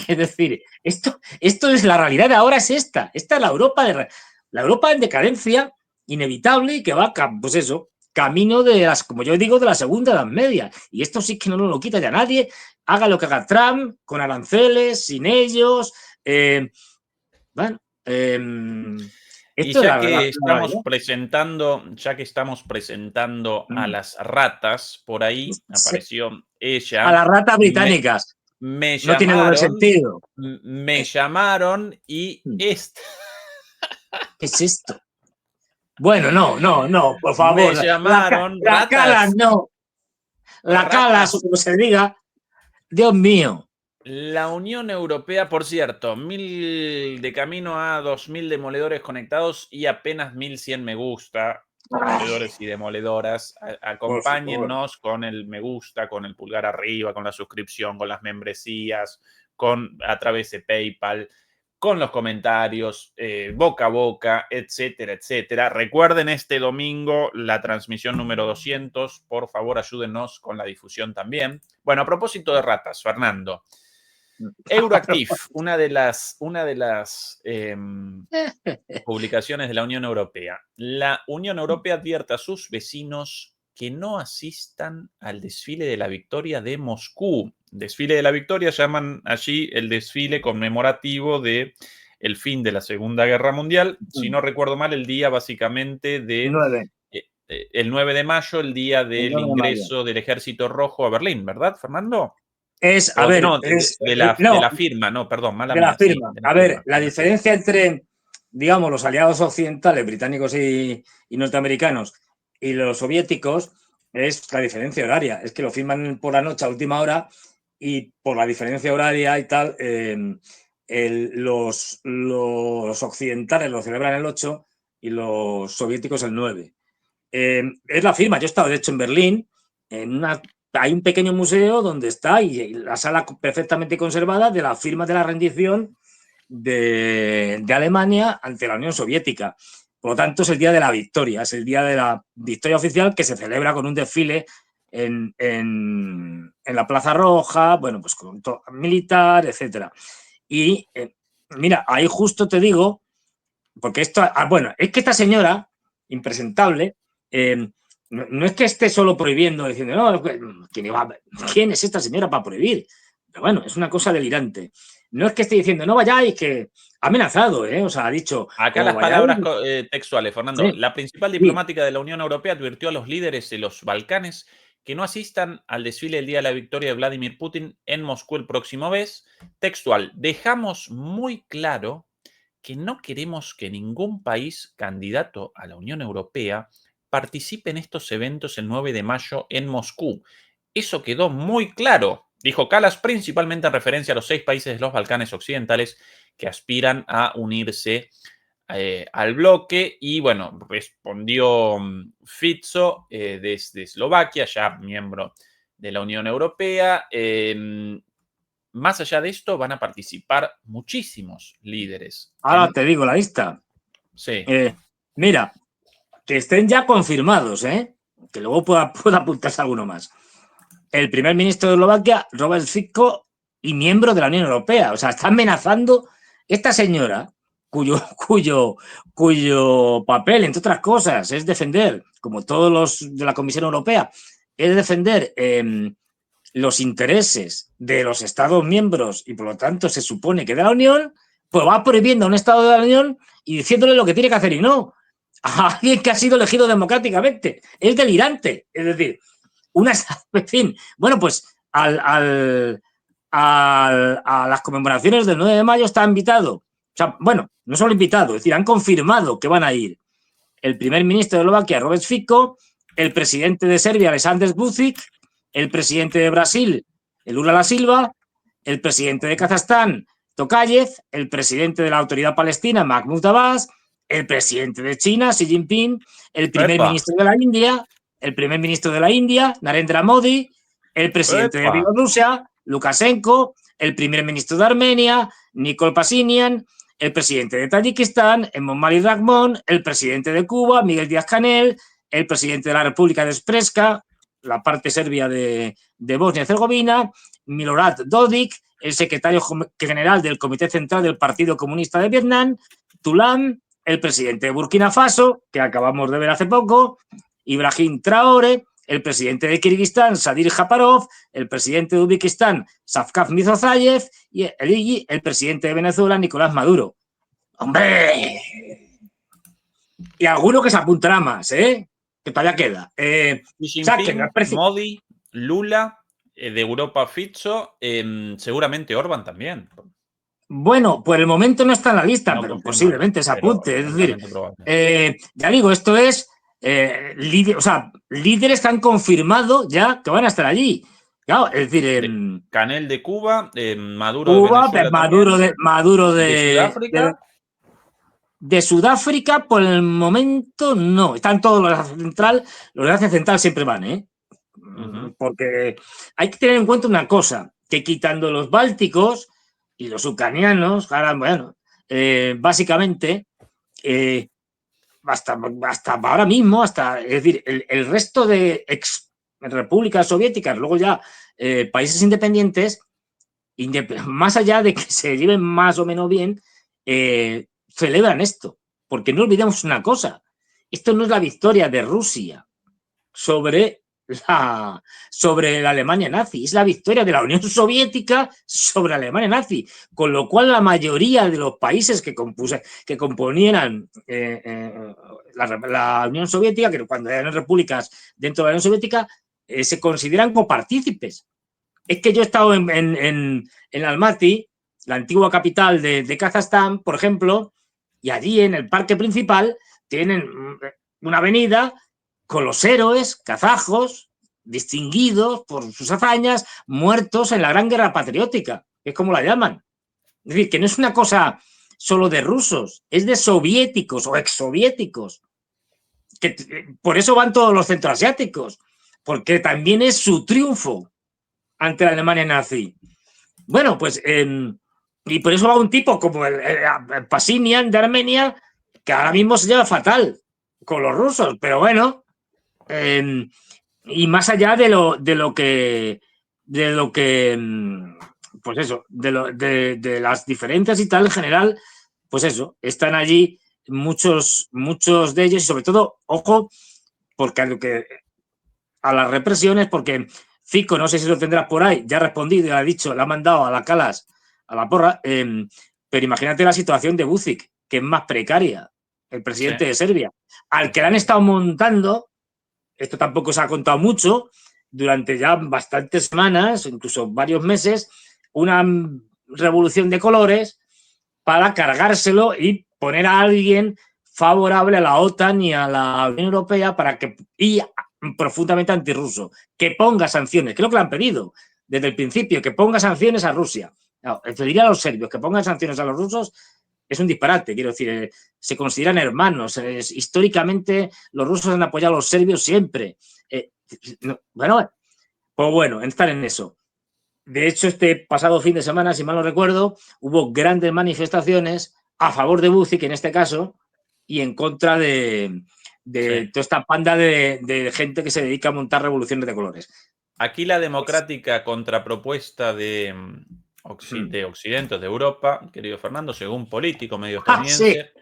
Speaker 2: Es decir, esto es la realidad de ahora, es esta. Esta es la Europa en decadencia inevitable y que va, pues eso, camino de las, como yo digo, de la segunda edad media. Y esto sí que no lo quita ya nadie. Haga lo que haga Trump, con aranceles, sin ellos. Bueno,
Speaker 1: y ya que estamos presentando a las ratas, por ahí apareció ella.
Speaker 2: A las ratas británicas.
Speaker 1: Me
Speaker 2: no tiene doble sentido.
Speaker 1: Me llamaron y
Speaker 2: ¿Qué es esto? Bueno, no, por favor.
Speaker 1: Me llamaron
Speaker 2: la Calas, no. La Calas, o como se diga. Dios mío.
Speaker 1: La Unión Europea, por cierto, de camino a 2.000 demoledores conectados y apenas 1.100 me gusta. Demoledores y demoledoras, acompáñennos con el me gusta, con el pulgar arriba, con la suscripción, con las membresías, a través de PayPal, con los comentarios, boca a boca, etcétera, etcétera. Recuerden este domingo la transmisión número 200. Por favor, ayúdenos con la difusión también. Bueno, a propósito de ratas, Fernando. Euroactiv, una de las publicaciones de la Unión Europea. La Unión Europea advierte a sus vecinos que no asistan al desfile de la victoria de Moscú. Desfile de la victoria llaman allí el desfile conmemorativo de el fin de la Segunda Guerra Mundial. Si no recuerdo mal, el día básicamente de el 9 de mayo, el día del ingreso del Ejército Rojo a Berlín, ¿verdad, Fernando? De la firma, no, perdón, mala mía.
Speaker 2: La firma. La diferencia entre, digamos, los aliados occidentales, británicos y norteamericanos, y los soviéticos es la diferencia horaria. Es que lo firman por la noche a última hora y por la diferencia horaria y tal, los occidentales lo celebran el 8 y los soviéticos el 9. Es la firma. Yo he estado, de hecho, en Berlín, hay un pequeño museo donde está y la sala perfectamente conservada de la firma de la rendición de Alemania ante la Unión Soviética. Por lo tanto, es el día de la victoria, es el día de la victoria oficial que se celebra con un desfile en la Plaza Roja, bueno, pues con militar, etcétera. Y mira, ahí justo te digo, porque esto, bueno, es que esta señora, impresentable, no es que esté solo prohibiendo, diciendo, no, ¿quién es esta señora para prohibir? Pero bueno, es una cosa delirante. No es que esté diciendo, no vayáis, que ha amenazado, o sea, ha dicho...
Speaker 1: Acá las palabras textuales, Fernando. Sí. La principal diplomática de la Unión Europea advirtió a los líderes de los Balcanes que no asistan al desfile del Día de la Victoria de Vladimir Putin en Moscú el próximo mes. Textual, dejamos muy claro que no queremos que ningún país candidato a la Unión Europea participe en estos eventos el 9 de mayo en Moscú. Eso quedó muy claro, dijo Kallas, principalmente en referencia a los 6 países de los Balcanes occidentales que aspiran a unirse al bloque. Y bueno, respondió Fico desde Eslovaquia, ya miembro de la Unión Europea. Más allá de esto, van a participar muchísimos líderes.
Speaker 2: Ahora te digo la lista.
Speaker 1: Sí.
Speaker 2: Mira, que estén ya confirmados, que luego pueda apuntarse alguno más. El primer ministro de Eslovaquia, Robert Fico, y miembro de la Unión Europea. O sea, está amenazando esta señora, cuyo papel, entre otras cosas, es defender, como todos los de la Comisión Europea, es defender los intereses de los Estados miembros y, por lo tanto, se supone que de la Unión, pues va prohibiendo a un Estado de la Unión y diciéndole lo que tiene que hacer y no. A alguien que ha sido elegido democráticamente. Es delirante. Es decir, en fin, bueno, pues a las conmemoraciones del 9 de mayo está invitado. O sea, bueno, no solo invitado, es decir, han confirmado que van a ir el primer ministro de Eslovaquia, Robert Fico, el presidente de Serbia, Alexander Vučić, el presidente de Brasil, Lula da Silva, el presidente de Kazajstán, Tokayev, el presidente de la Autoridad Palestina, Mahmoud Abbas, el presidente de China, Xi Jinping, el primer ministro de la India, Narendra Modi, el presidente de Bielorrusia, Lukashenko, el primer ministro de Armenia, Nikol Pashinyan, el presidente de Tayikistán, Emomali Rahmon, el presidente de Cuba, Miguel Díaz-Canel, el presidente de la República de Srpska, la parte serbia de Bosnia y Herzegovina, Milorad Dodik, el secretario general del Comité Central del Partido Comunista de Vietnam, Tulam, el presidente de Burkina Faso, que acabamos de ver hace poco, Ibrahim Traoré, el presidente de Kirguistán, Sadir Japarov, el presidente de Uzbekistán, Shavkat Mirziyoyev, y el presidente de Venezuela, Nicolás Maduro. ¡Hombre! Y alguno que se apuntará más, ¿eh? Que todavía queda.
Speaker 1: Xi Jinping, Modi, Lula, de Europa Fico, seguramente Orbán también.
Speaker 2: Bueno, por el momento no está en la lista, no, pero posiblemente se apunte. Es decir, ya digo, esto es líderes que han confirmado ya que van a estar allí. Claro, es decir,
Speaker 1: Canel de Cuba, Maduro
Speaker 2: Cuba,
Speaker 1: de Venezuela,
Speaker 2: Maduro
Speaker 1: de Sudáfrica.
Speaker 2: De Sudáfrica, por el momento, no. Están todos los de Asia Central. Los de Asia Central siempre van, ¿eh? Porque hay que tener en cuenta una cosa, que quitando los bálticos y los ucranianos, bueno, básicamente, hasta ahora mismo, es decir, el resto de ex repúblicas soviéticas, luego ya países independientes, más allá de que se lleven más o menos bien, celebran esto, porque no olvidemos una cosa, esto no es la victoria de Rusia sobre la Alemania nazi, es la victoria de la Unión Soviética sobre la Alemania nazi, con lo cual la mayoría de los países que componían la Unión Soviética, que cuando eran repúblicas dentro de la Unión Soviética, se consideran copartícipes. Es que yo he estado en Almaty, la antigua capital de Kazajstán, por ejemplo, y allí en el parque principal tienen una avenida con los héroes kazajos distinguidos por sus hazañas, muertos en la Gran Guerra Patriótica, que es como la llaman. Es decir, que no es una cosa solo de rusos, es de soviéticos o exsoviéticos. Por eso van todos los centroasiáticos, porque también es su triunfo ante la Alemania nazi. Bueno, pues... y por eso va un tipo como el Pashinyan de Armenia, que ahora mismo se lleva fatal con los rusos, pero bueno, y más allá de lo que pues eso, de las diferencias y tal, en general, pues eso, están allí muchos de ellos y sobre todo, ojo, porque a las represiones, porque Fico, no sé si lo tendrás por ahí, ya ha respondido, ya ha dicho, le ha mandado a la Calas a la porra, pero imagínate la situación de Vučić, que es más precaria, el presidente de Serbia, al que le han estado montando, esto tampoco se ha contado mucho, durante ya bastantes semanas, incluso varios meses, una revolución de colores para cargárselo y poner a alguien favorable a la OTAN y a la Unión Europea y profundamente antirruso, que ponga sanciones, creo que lo han pedido desde el principio, que ponga sanciones a Rusia. No, te diría a los serbios que pongan sanciones a los rusos es un disparate, quiero decir, se consideran hermanos, históricamente los rusos han apoyado a los serbios siempre. Bueno, pues bueno, estar en eso. De hecho, este pasado fin de semana, si mal no recuerdo, hubo grandes manifestaciones a favor de Vučić, en este caso, y en contra de toda esta panda de gente que se dedica a montar revoluciones de colores.
Speaker 1: Aquí la democrática contrapropuesta de Occidente, de Europa, querido Fernando, según Político, medio estadounidense,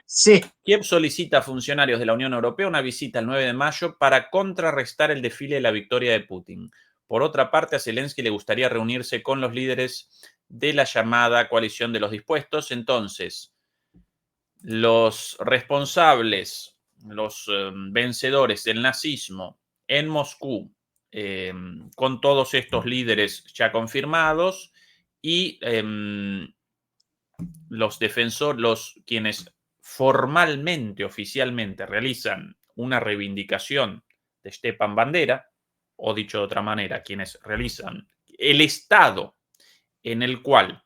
Speaker 1: Kiev solicita a funcionarios de la Unión Europea una visita el 9 de mayo para contrarrestar el desfile de la victoria de Putin. Por otra parte, a Zelensky le gustaría reunirse con los líderes de la llamada coalición de los dispuestos. Entonces, los responsables, los vencedores del nazismo en Moscú, con todos estos líderes ya confirmados, y los defensores, quienes formalmente, oficialmente realizan una reivindicación de Stepan Bandera, o dicho de otra manera, quienes realizan el estado en el cual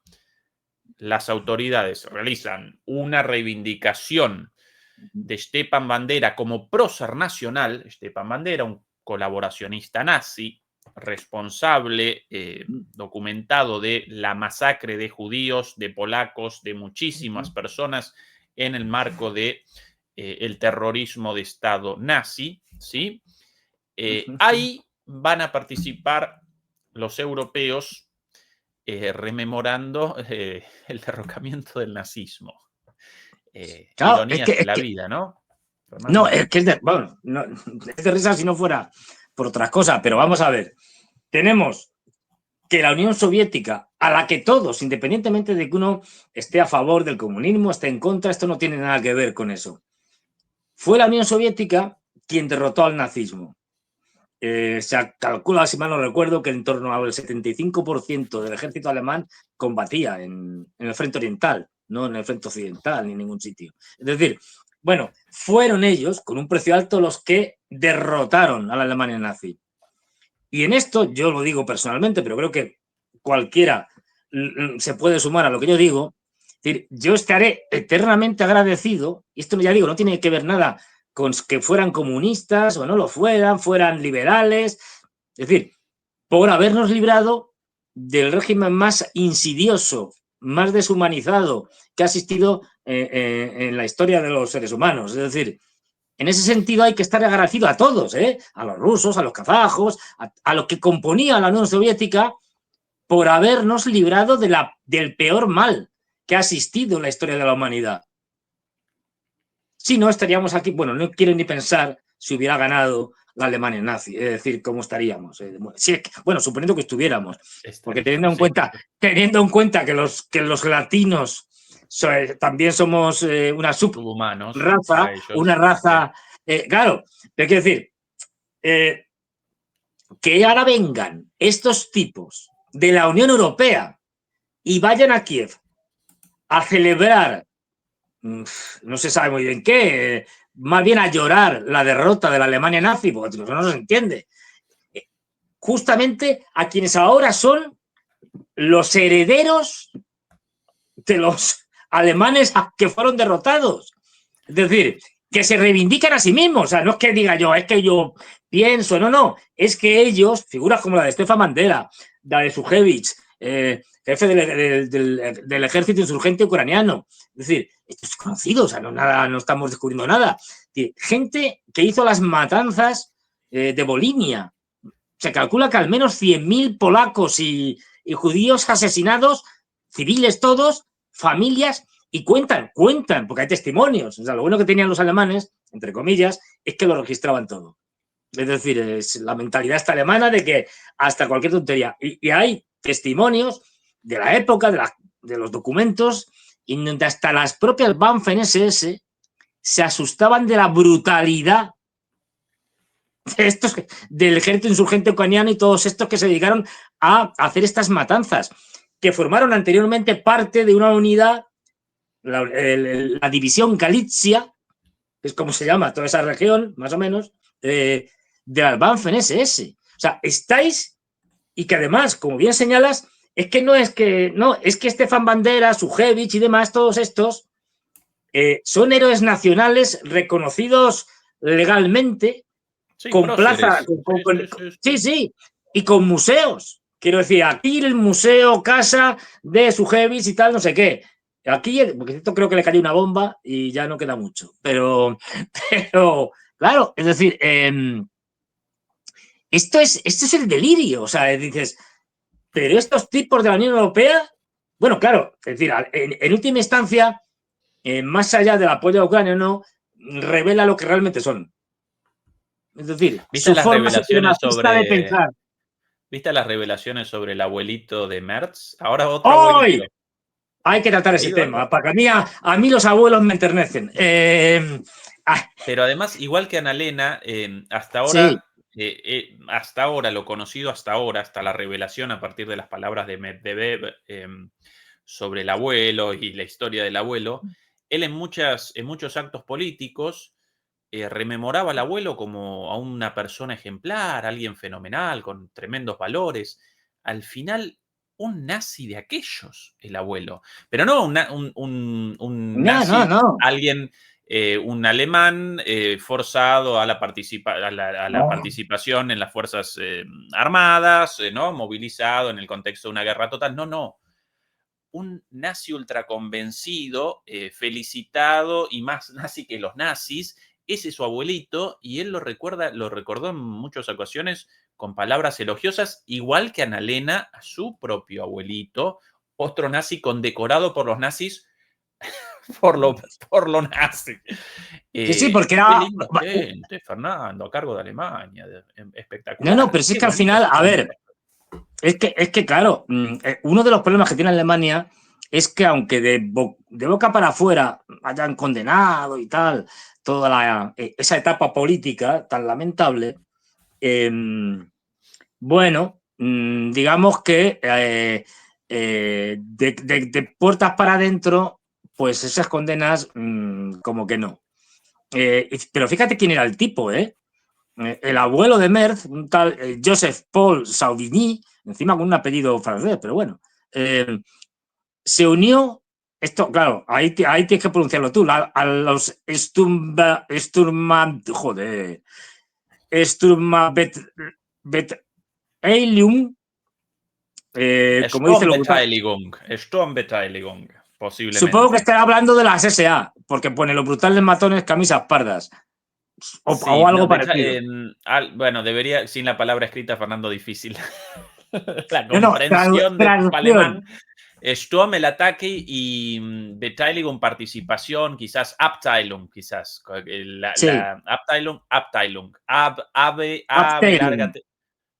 Speaker 1: las autoridades realizan una reivindicación de Stepan Bandera como prócer nacional, Stepan Bandera, un colaboracionista nazi, responsable documentado de la masacre de judíos, de polacos, de muchísimas personas en el marco de el terrorismo de Estado nazi, ¿sí? Ahí van a participar los europeos rememorando el derrocamiento del nazismo.
Speaker 2: Claro,
Speaker 1: Ironías de la vida, ¿no?
Speaker 2: No, es que es de risa si no fuera por otras cosas, pero vamos a ver. Tenemos que la Unión Soviética, a la que todos, independientemente de que uno esté a favor del comunismo, esté en contra, esto no tiene nada que ver con eso. Fue la Unión Soviética quien derrotó al nazismo. Se calcula, si mal no recuerdo, que en torno al 75% del ejército alemán combatía en el frente oriental, no en el frente occidental ni en ningún sitio. Es decir, bueno, fueron ellos, con un precio alto, los que derrotaron a la Alemania nazi. Y en esto, yo lo digo personalmente, pero creo que cualquiera se puede sumar a lo que yo digo. Es decir, yo estaré eternamente agradecido, y esto ya digo, no tiene que ver nada con que fueran comunistas o no lo fueran liberales, es decir, por habernos librado del régimen más insidioso, más deshumanizado que ha existido en la historia de los seres humanos. Es decir, en ese sentido hay que estar agradecido a todos, a los rusos, a los kazajos, a lo que componía la Unión Soviética, por habernos librado del peor mal que ha existido en la historia de la humanidad. Si no, estaríamos aquí, bueno, no quiero ni pensar si hubiera ganado la Alemania nazi, es decir, cómo estaríamos. Bueno, suponiendo que estuviéramos, porque teniendo en cuenta que los latinos también somos una
Speaker 1: subhumanos,
Speaker 2: raza, una raza, claro, pero quiero decir, que ahora vengan estos tipos de la Unión Europea y vayan a Kiev a celebrar, no se sabe muy bien qué, más bien a llorar la derrota de la Alemania nazi, porque no se entiende, justamente a quienes ahora son los herederos de los alemanes que fueron derrotados. Es decir, que se reivindican a sí mismos. O sea, no es que diga yo, es que yo pienso, no, es que ellos, figuras como la de Stefan Bandera, la de Sujevich, jefe del ejército insurgente ucraniano, es decir, esto es conocido, o sea, no estamos descubriendo nada. Gente que hizo las matanzas de Volhynia. Se calcula que al menos 100.000 polacos y judíos asesinados, civiles todos, familias, y cuentan, porque hay testimonios. O sea, lo bueno que tenían los alemanes, entre comillas, es que lo registraban todo. Es decir, es la mentalidad esta alemana de que hasta cualquier tontería. Y hay testimonios de la época, de los documentos, y donde hasta las propias Waffen-SS se asustaban de la brutalidad de estos, del ejército insurgente ucraniano y todos estos que se dedicaron a hacer estas matanzas, que formaron anteriormente parte de una unidad, la división Galicia, que es como se llama toda esa región, más o menos, de las Waffen-SS. O sea, estáis, y que además, como bien señalas, es que Stefan Bandera, Sujevich y demás, todos estos, son héroes nacionales reconocidos legalmente, sí, con plaza, sí, y con museos. Quiero decir, aquí el museo, casa de Sujevich y tal, no sé qué. Aquí, porque esto creo que le cayó una bomba y ya no queda mucho. Pero claro, es decir, esto es el delirio. O sea, dices, pero estos tipos de la Unión Europea, bueno, claro, es decir, en última instancia, más allá del apoyo a Ucrania, no, revela lo que realmente son. Es decir,
Speaker 1: ¿viste las revelaciones
Speaker 2: de pensar?
Speaker 1: ¿Viste las revelaciones sobre el abuelito de Merz? Ahora otro abuelito.
Speaker 2: Hay que tratar ese tema, porque a mí los abuelos me enternecen.
Speaker 1: Pero además, igual que Annalena, hasta ahora, hasta ahora, lo conocido hasta ahora, hasta la revelación a partir de las palabras de Medvedev sobre el abuelo y la historia del abuelo, él en muchos actos políticos rememoraba al abuelo como a una persona ejemplar, alguien fenomenal, con tremendos valores. Al final, un nazi de aquellos, el abuelo. Pero no un nazi,
Speaker 2: no.
Speaker 1: alguien un alemán forzado a la participación en las fuerzas armadas, ¿no? Movilizado en el contexto de una guerra total. No. Un nazi ultraconvencido, felicitado y más nazi que los nazis. Ese es su abuelito y él lo recordó en muchas ocasiones con palabras elogiosas, igual que Annalena a su propio abuelito, otro nazi condecorado por los nazis por lo nazi.
Speaker 2: Sí, porque era...
Speaker 1: Qué linda gente, Fernando, a cargo de Alemania, espectacular.
Speaker 2: No, pero sí que al final, a ver, es que claro, uno de los problemas que tiene Alemania es que aunque de boca para afuera hayan condenado y tal, toda esa etapa política tan lamentable, bueno, digamos que de puertas para adentro, pues esas condenas como que no. Pero fíjate quién era el tipo, el abuelo de Merz, un tal Joseph Paul Sauvigny, encima con un apellido francés, pero bueno, se unió, esto, claro, ahí tienes que pronunciarlo tú, a los Sturmbeteiligungen, como dice lo
Speaker 1: Sturmbeteiligung, posiblemente.
Speaker 2: Supongo que estará hablando de las SA, porque pone los brutales matones, camisas pardas. O algo parecido.
Speaker 1: Bueno, debería, sin la palabra escrita, Fernando, difícil. La comprensión de alemán. Sturm, el ataque, y Beteiligung, participación, quizás Abteilung, quizás.
Speaker 2: Sí.
Speaker 1: Abteilung.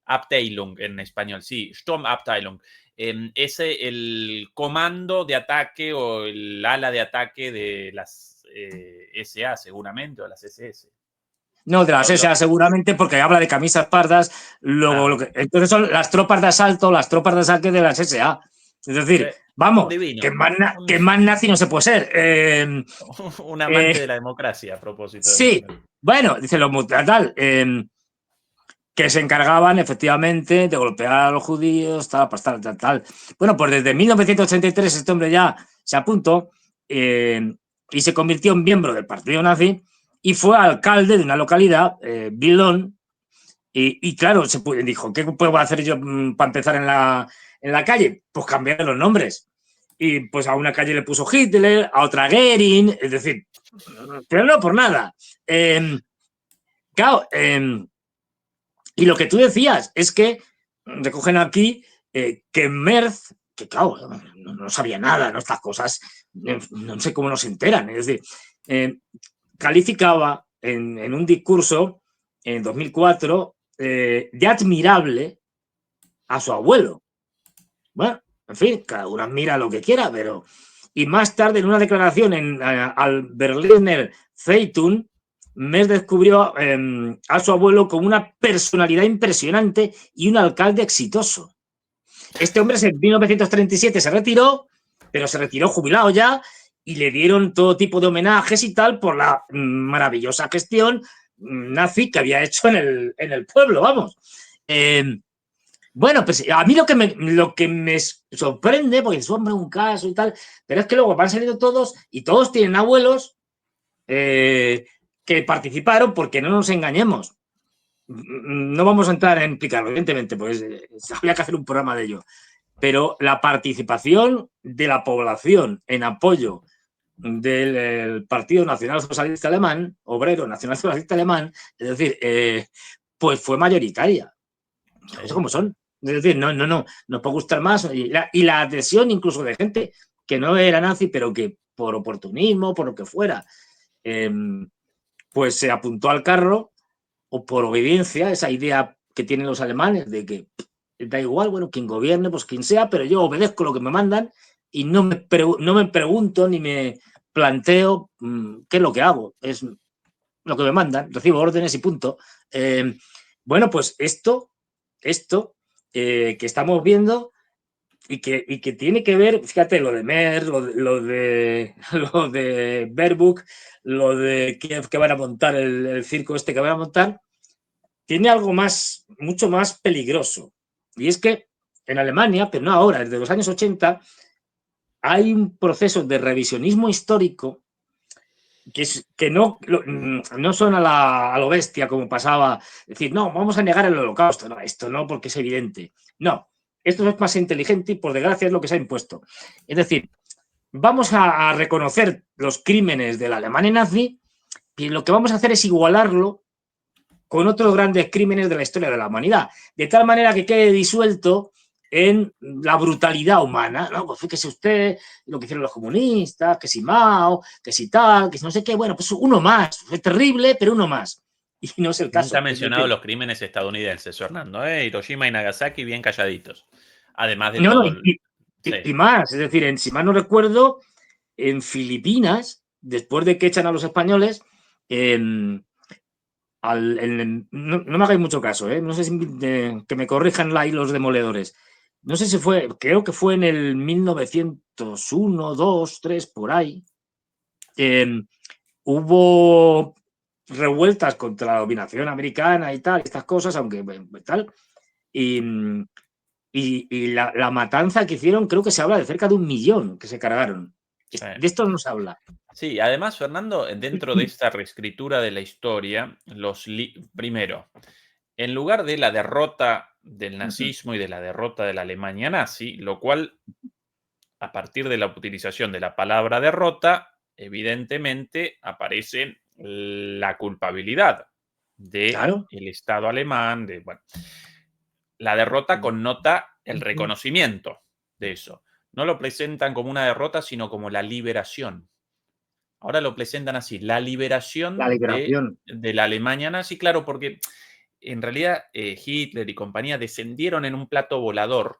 Speaker 1: Abteilung en español, sí. Sturmabteilung. El comando de ataque o el ala de ataque de las SA, seguramente, o las SS.
Speaker 2: No, de las SA seguramente, porque habla de camisas pardas. Entonces son las tropas de asalto, las tropas de saque de las SA. Es decir, vamos, que más nazi no se puede ser.
Speaker 1: Un amante de la democracia, a propósito.
Speaker 2: Sí, bueno, dice lo tal, que se encargaban efectivamente de golpear a los judíos, tal. Bueno, pues desde 1983 este hombre ya se apuntó y se convirtió en miembro del partido nazi y fue alcalde de una localidad, Billon, y claro, dijo, ¿qué puedo hacer yo para empezar en la calle? Pues cambiar los nombres. Y pues a una calle le puso Hitler, a otra Goering, es decir, pero no por nada. Claro, y lo que tú decías es que recogen aquí que Merz, que claro, no sabía nada, ¿no? Estas cosas, no sé cómo nos enteran. Es decir, calificaba en un discurso en 2004 de admirable a su abuelo. Bueno, en fin, cada uno admira lo que quiera, pero... Y más tarde, en una declaración al Berliner Zeitung, Merz descubrió a su abuelo como una personalidad impresionante y un alcalde exitoso. Este hombre en 1937 se retiró, pero se retiró jubilado ya, y le dieron todo tipo de homenajes y tal por la maravillosa gestión nazi que había hecho en el pueblo, vamos. Bueno, pues a mí lo que me sorprende, porque es hombre un caso y tal, pero es que luego van saliendo todos y todos tienen abuelos que participaron, porque no nos engañemos. No vamos a entrar en explicarlo, evidentemente, pues habría que hacer un programa de ello. Pero la participación de la población en apoyo del Partido Nacional Socialista Alemán, Obrero Nacional Socialista Alemán, es decir, pues fue mayoritaria. ¿Sabes cómo son? Es decir, no puede gustar más. Y la adhesión incluso de gente que no era nazi, pero que por oportunismo, por lo que fuera, pues se apuntó al carro, o por obediencia, esa idea que tienen los alemanes de que da igual, bueno, quien gobierne, pues quien sea, pero yo obedezco lo que me mandan y no me pregunto ni me planteo qué es lo que hago, es lo que me mandan, recibo órdenes y punto. Bueno, pues esto que estamos viendo y que tiene que ver, fíjate, lo de Merz, lo de Baerbock, lo de que van a montar el circo este que van a montar, tiene algo mucho más peligroso. Y es que en Alemania, pero no ahora, desde los años 80, hay un proceso de revisionismo histórico que no son a lo bestia como pasaba, decir, no, vamos a negar el holocausto, no, esto no, porque es evidente. No, esto es más inteligente y por desgracia es lo que se ha impuesto. Es decir, vamos a reconocer los crímenes de la Alemania nazi y lo que vamos a hacer es igualarlo con otros grandes crímenes de la historia de la humanidad, de tal manera que quede disuelto en la brutalidad humana, ¿no? Pues fíjese usted lo que hicieron los comunistas, que si Mao, que si tal, que si no sé qué, bueno, pues uno más, fue terrible, pero uno más. Y no es el caso.
Speaker 1: Nunca ha mencionado los crímenes estadounidenses, Fernando, Hiroshima y Nagasaki bien calladitos. Además de todo.
Speaker 2: Y más, es decir, si mal no recuerdo, en Filipinas, después de que echan a los españoles, no me hagáis mucho caso, no sé si que me corrijan ahí los demoledores. No sé si fue, creo que fue en el 1901, 2, 3, por ahí. Hubo revueltas contra la dominación americana y tal, estas cosas, aunque tal. Y la matanza que hicieron, creo que se habla de cerca de 1 millón que se cargaron. Sí. De esto no se habla.
Speaker 1: Sí, además, Fernando, dentro de esta reescritura de la historia, primero, en lugar de la derrota del nazismo y de la derrota de la Alemania nazi, lo cual, a partir de la utilización de la palabra derrota, evidentemente aparece la culpabilidad del Estado alemán. La derrota connota el reconocimiento de eso. No lo presentan como una derrota, sino como la liberación. Ahora lo presentan así, la liberación. De la Alemania nazi, claro, porque en realidad Hitler y compañía descendieron en un plato volador.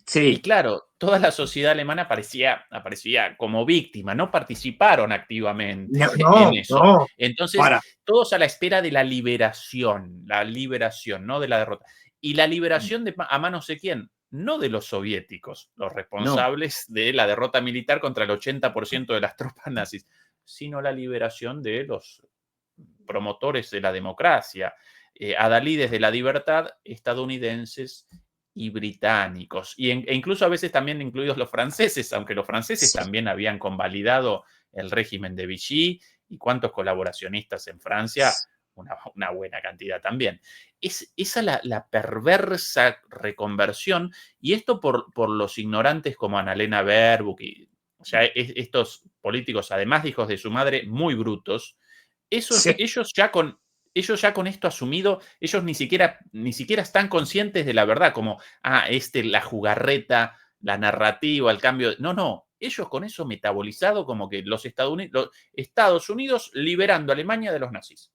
Speaker 2: Sí.
Speaker 1: Y claro, toda la sociedad alemana aparecía como víctima, no participaron activamente en eso.
Speaker 2: No,
Speaker 1: entonces, todos a la espera de la liberación, no de la derrota. Y la liberación a manos de quién? No de los soviéticos, los responsables de la derrota militar contra el 80% de las tropas nazis, sino la liberación de los promotores de la democracia, adalides de la libertad estadounidenses y británicos, e incluso a veces también incluidos los franceses, aunque los franceses también habían convalidado el régimen de Vichy, y cuántos colaboracionistas en Francia, una buena cantidad también. Esa la perversa reconversión, y esto por los ignorantes como Annalena Baerbock, o sea, estos políticos, además de hijos de su madre, muy brutos, ellos ya con esto asumido, ellos ni siquiera están conscientes de la verdad, como, la jugarreta, la narrativa, el cambio. No, ellos con eso metabolizado, como que los Estados Unidos liberando a Alemania de los nazis.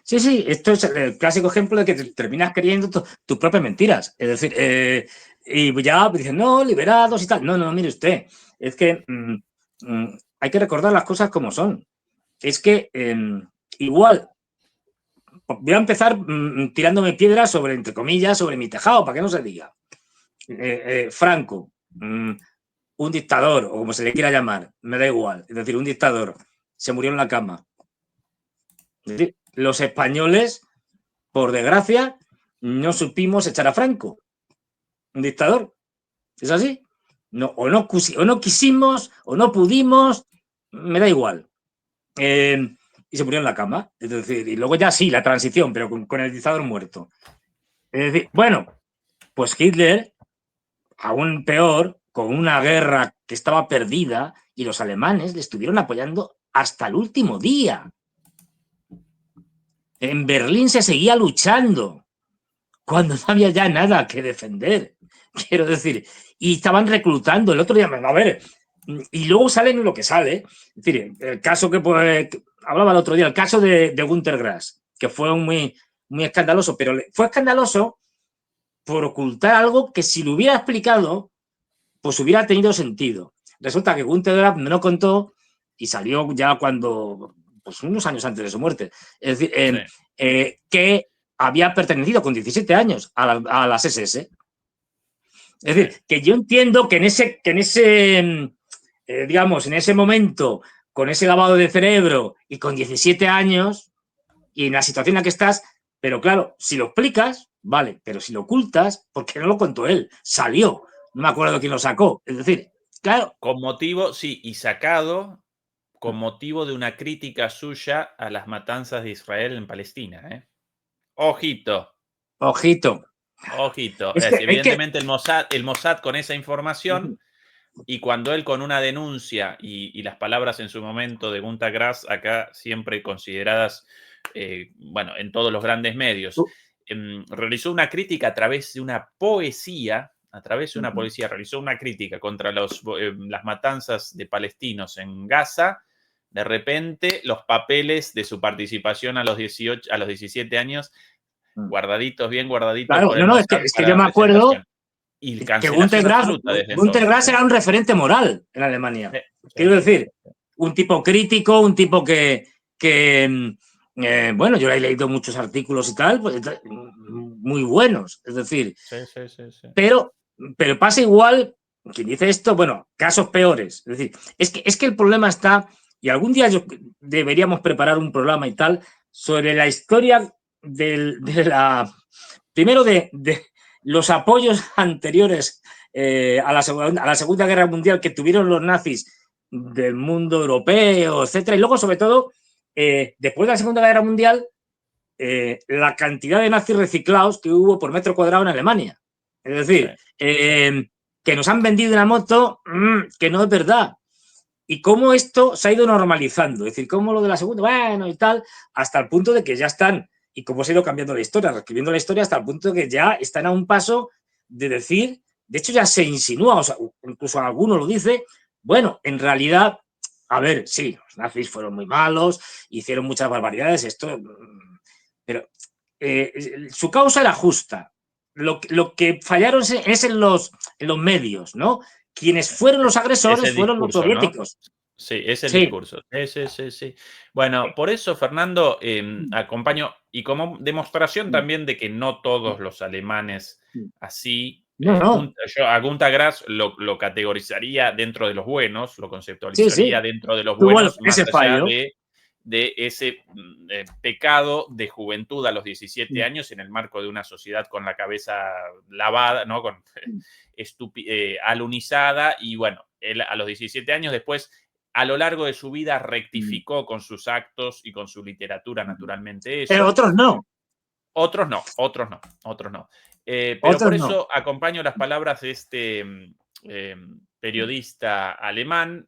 Speaker 2: Sí, esto es el clásico ejemplo de que terminas creyendo tus propias mentiras. Es decir, y ya dicen, no, liberados y tal. No, mire usted, es que hay que recordar las cosas como son. Es que igual, voy a empezar tirándome piedras sobre, entre comillas, sobre mi tejado, para que no se diga. Franco, un dictador, o como se le quiera llamar, me da igual. Es decir, un dictador se murió en la cama. Es decir, los españoles, por desgracia, no supimos echar a Franco, un dictador. ¿Es así? O no quisimos, o no pudimos, me da igual. Y se murió en la cama. Es decir, y luego ya sí, la transición, pero con el dictador muerto. Es decir, bueno, pues Hitler, aún peor, con una guerra que estaba perdida, y los alemanes le estuvieron apoyando hasta el último día. En Berlín se seguía luchando cuando no había ya nada que defender. Quiero decir, y estaban reclutando. El otro día, a ver, y luego salen lo que sale. Es decir, el caso que hablaba el otro día, el caso de Günter Grass, que fue muy, muy escandaloso, pero fue escandaloso por ocultar algo que si lo hubiera explicado, pues hubiera tenido sentido. Resulta que Günter Grass no contó y salió ya cuando, pues unos años antes de su muerte, es decir, que había pertenecido con 17 años a las SS. Es decir, que yo entiendo que en ese digamos, en ese momento, con ese lavado de cerebro y con 17 años y en la situación en la que estás, pero claro, si lo explicas, vale, pero si lo ocultas, porque no lo contó él, salió, no me acuerdo quién lo sacó, es decir, claro.
Speaker 1: Con motivo, sí, y sacado con motivo de una crítica suya a las matanzas de Israel en Palestina, ¿eh? Ojito.
Speaker 2: Ojito.
Speaker 1: Ojito.
Speaker 2: Es que,
Speaker 1: Evidentemente el Mossad con esa información, y cuando él con una denuncia y las palabras en su momento de Gunter Grass, acá siempre consideradas, bueno, en todos los grandes medios, realizó una crítica a través de una poesía, realizó una crítica contra las matanzas de palestinos en Gaza. De repente, los papeles de su participación a los 17 años, guardaditos, bien guardaditos.
Speaker 2: Claro,
Speaker 1: por el
Speaker 2: no,
Speaker 1: Mossad
Speaker 2: es que
Speaker 1: para
Speaker 2: yo me
Speaker 1: la
Speaker 2: acuerdo
Speaker 1: presentación. Y
Speaker 2: que
Speaker 1: cancelación absoluta desde
Speaker 2: Gunter
Speaker 1: entonces,
Speaker 2: Grass era un referente moral en Alemania. Quiero decir, un tipo crítico, un tipo que bueno, yo le he leído muchos artículos y tal, pues, muy buenos, es decir,
Speaker 1: sí.
Speaker 2: Pero pasa igual, quien dice esto, bueno, casos peores. Es decir, es que el problema está, y algún día deberíamos preparar un programa y tal, sobre la historia primero de los apoyos anteriores a la Segunda Guerra Mundial que tuvieron los nazis del mundo europeo, etcétera, y luego, sobre todo, después de la Segunda Guerra Mundial, la cantidad de nazis reciclados que hubo por metro cuadrado en Alemania. Es decir, que nos han vendido una moto que no es verdad. Y cómo esto se ha ido normalizando. Es decir, cómo lo de la segunda, bueno, y tal, hasta el punto de que ya están, y cómo se ha ido cambiando la historia, reescribiendo la historia hasta el punto de que ya están a un paso de decir, de hecho ya se insinúa, o sea, incluso alguno lo dice, bueno, en realidad, a ver, sí, los nazis fueron muy malos, hicieron muchas barbaridades, esto, pero su causa era justa. Lo que fallaron es en los medios, ¿no? Quienes fueron los agresores fueron los soviéticos.
Speaker 1: ¿no? Sí, es el discurso. Sí. Bueno, por eso, Fernando, acompaño, y como demostración también de que no todos los alemanes así,
Speaker 2: no.
Speaker 1: Yo a Gunter Grass lo categorizaría dentro de los buenos, lo conceptualizaría dentro de los buenos, más allá de ese pecado de juventud a los 17 años en el marco de una sociedad con la cabeza lavada, ¿no? Con alunizada, y bueno, él a los 17 años después, a lo largo de su vida, rectificó con sus actos y con su literatura, naturalmente, eso.
Speaker 2: Pero otros no.
Speaker 1: Otros no. Pero por eso acompaño las palabras de este periodista alemán.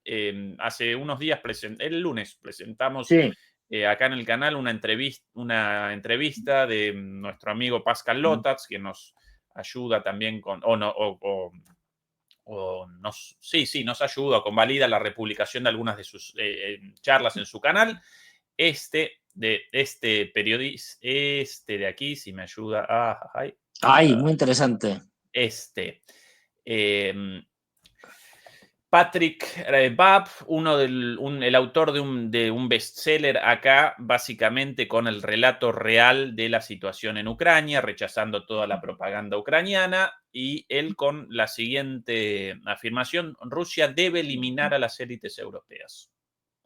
Speaker 1: Hace unos días, el lunes, presentamos acá en el canal una entrevista de nuestro amigo Pascal Lotatz, que nos ayuda también con, nos ayuda, convalida la republicación de algunas de sus charlas en su canal. Periodista, de aquí, si me ayuda.
Speaker 2: Muy interesante.
Speaker 1: Patrick Bab, el autor de un bestseller acá, básicamente con el relato real de la situación en Ucrania, rechazando toda la propaganda ucraniana, y él con la siguiente afirmación: Rusia debe eliminar a las élites europeas.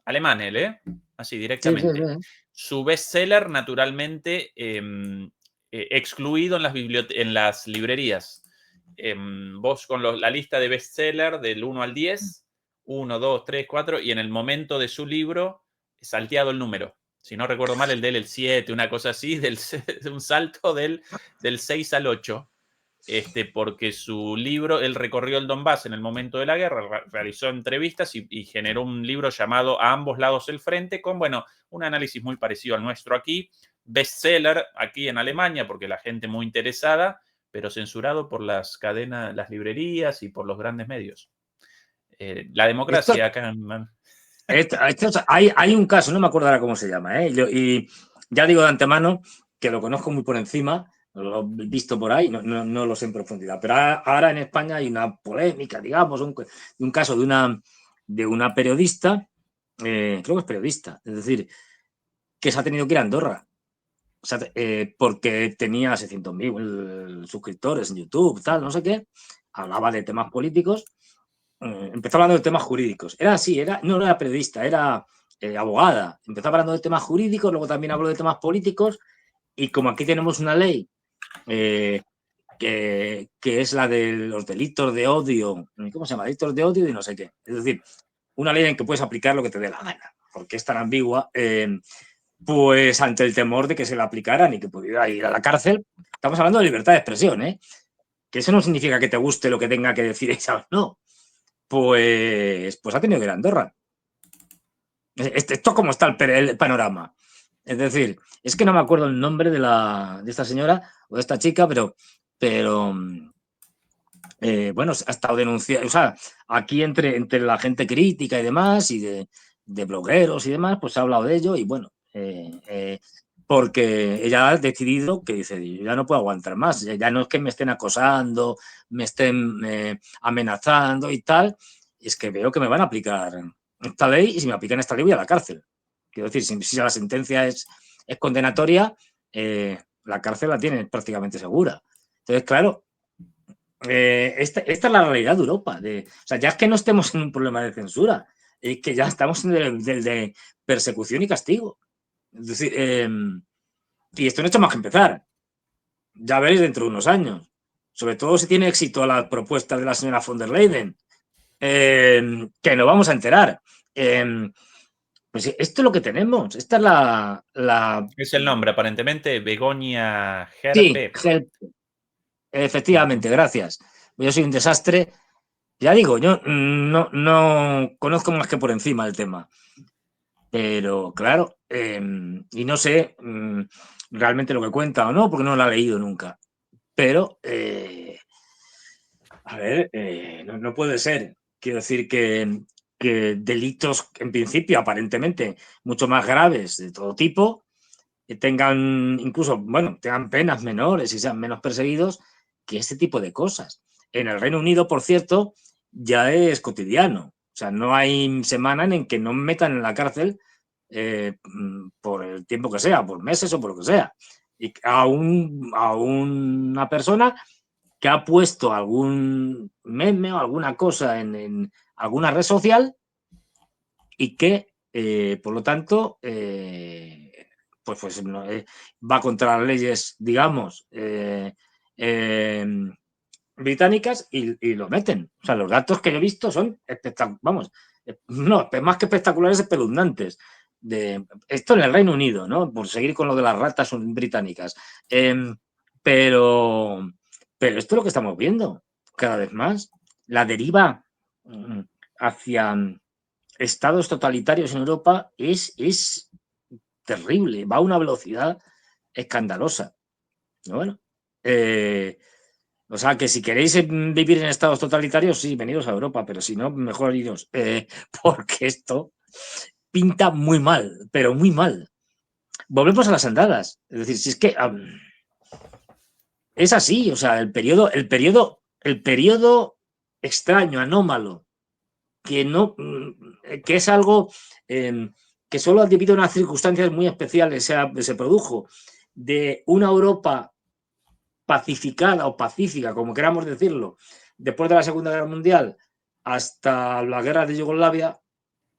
Speaker 1: Alemán él, así directamente. Sí. Su bestseller, naturalmente, excluido en las librerías. Vos con la lista de bestseller del 1 al 10, 1, 2, 3, 4, y en el momento de su libro, salteado el número. Si no recuerdo mal, el 7, una cosa así, un salto del 6 al 8. Porque su libro, él recorrió el Donbass en el momento de la guerra, realizó entrevistas y generó un libro llamado A ambos lados del frente, con, bueno, un análisis muy parecido al nuestro aquí, bestseller aquí en Alemania, porque la gente muy interesada, pero censurado por las cadenas, las librerías y por los grandes medios. La democracia acá.
Speaker 2: Hay un caso, no me acuerdo ahora cómo se llama, y ya digo de antemano que lo conozco muy por encima, lo he visto por ahí, no lo sé en profundidad, pero ahora en España hay una polémica, digamos, un caso de una periodista, creo que es periodista, es decir, que se ha tenido que ir a Andorra. O sea, porque tenía 600.000 suscriptores en YouTube, tal, no sé qué, hablaba de temas políticos, empezó hablando de temas jurídicos. Era así, no era periodista, era abogada. Empezó hablando de temas jurídicos, luego también habló de temas políticos, y como aquí tenemos una ley que es la de los delitos de odio, ¿cómo se llama? Delitos de odio y no sé qué. Es decir, una ley en que puedes aplicar lo que te dé la gana, porque es tan ambigua, pues ante el temor de que se la aplicaran y que pudiera ir a la cárcel. Estamos hablando de libertad de expresión, que eso no significa que te guste lo que tenga que decir ella o no. Pues ha tenido que ir a Andorra. Esto como está el panorama. Es decir, es que no me acuerdo el nombre de esta señora o de esta chica, pero bueno, ha estado denunciando, o sea, aquí entre la gente crítica y demás, y de blogueros y demás, pues se ha hablado de ello y bueno, porque ella ha decidido que dice, yo ya no puedo aguantar más, ya no es que me estén acosando, me estén amenazando y tal, es que veo que me van a aplicar esta ley y si me aplican esta ley voy a la cárcel. Quiero decir, si la sentencia es condenatoria, la cárcel la tiene prácticamente segura. Entonces, claro, esta es la realidad de Europa. O sea, ya es que no estemos en un problema de censura, es que ya estamos en el de persecución y castigo. Es decir, y esto no ha hecho más que empezar. Ya veréis dentro de unos años. Sobre todo si tiene éxito la propuesta de la señora von der Leyen, que nos vamos a enterar. Pues esto es lo que tenemos. Esta es la...
Speaker 1: Es el nombre, aparentemente, Begoña Gerpe.
Speaker 2: Sí, efectivamente, gracias. Yo soy un desastre. Ya digo, yo no conozco más que por encima el tema. Pero, claro, y no sé realmente lo que cuenta o no, porque no lo he leído nunca. Pero, a ver, no puede ser. Quiero decir que delitos, en principio, aparentemente, mucho más graves de todo tipo, tengan incluso, bueno, tengan penas menores y sean menos perseguidos que este tipo de cosas. En el Reino Unido, por cierto, ya es cotidiano. O sea, no hay semana en que no metan en la cárcel por el tiempo que sea, por meses o por lo que sea. Y a una persona que ha puesto algún meme o alguna cosa en alguna red social y que, por lo tanto, pues no, va contra las leyes, digamos, británicas y lo meten. O sea, los datos que yo he visto son espectaculares, vamos, no, más que espectaculares, espeluznantes. Esto en el Reino Unido, ¿no? Por seguir con lo de las ratas británicas. Pero esto es lo que estamos viendo cada vez más. La deriva hacia estados totalitarios en Europa es terrible, va a una velocidad escandalosa. Bueno, o sea, que si queréis vivir en estados totalitarios, sí, venidos a Europa, pero si no, mejor iros, porque esto pinta muy mal, pero muy mal. Volvemos a las andadas. Es decir, si es que es así, o sea, el periodo extraño, anómalo, que es algo que solo debido a unas circunstancias muy especiales se produjo, de una Europa pacificada o pacífica, como queramos decirlo, después de la Segunda Guerra Mundial hasta la guerra de Yugoslavia,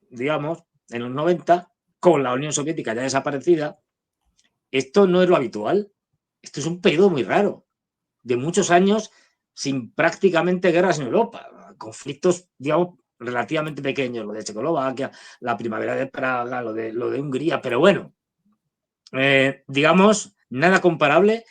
Speaker 2: digamos, en los 90, con la Unión Soviética ya desaparecida. Esto no es lo habitual. Esto es un periodo muy raro, de muchos años sin prácticamente guerras en Europa, conflictos, digamos, relativamente pequeños, lo de Checoslovaquia, la primavera de Praga, lo de Hungría, pero bueno, digamos, nada comparable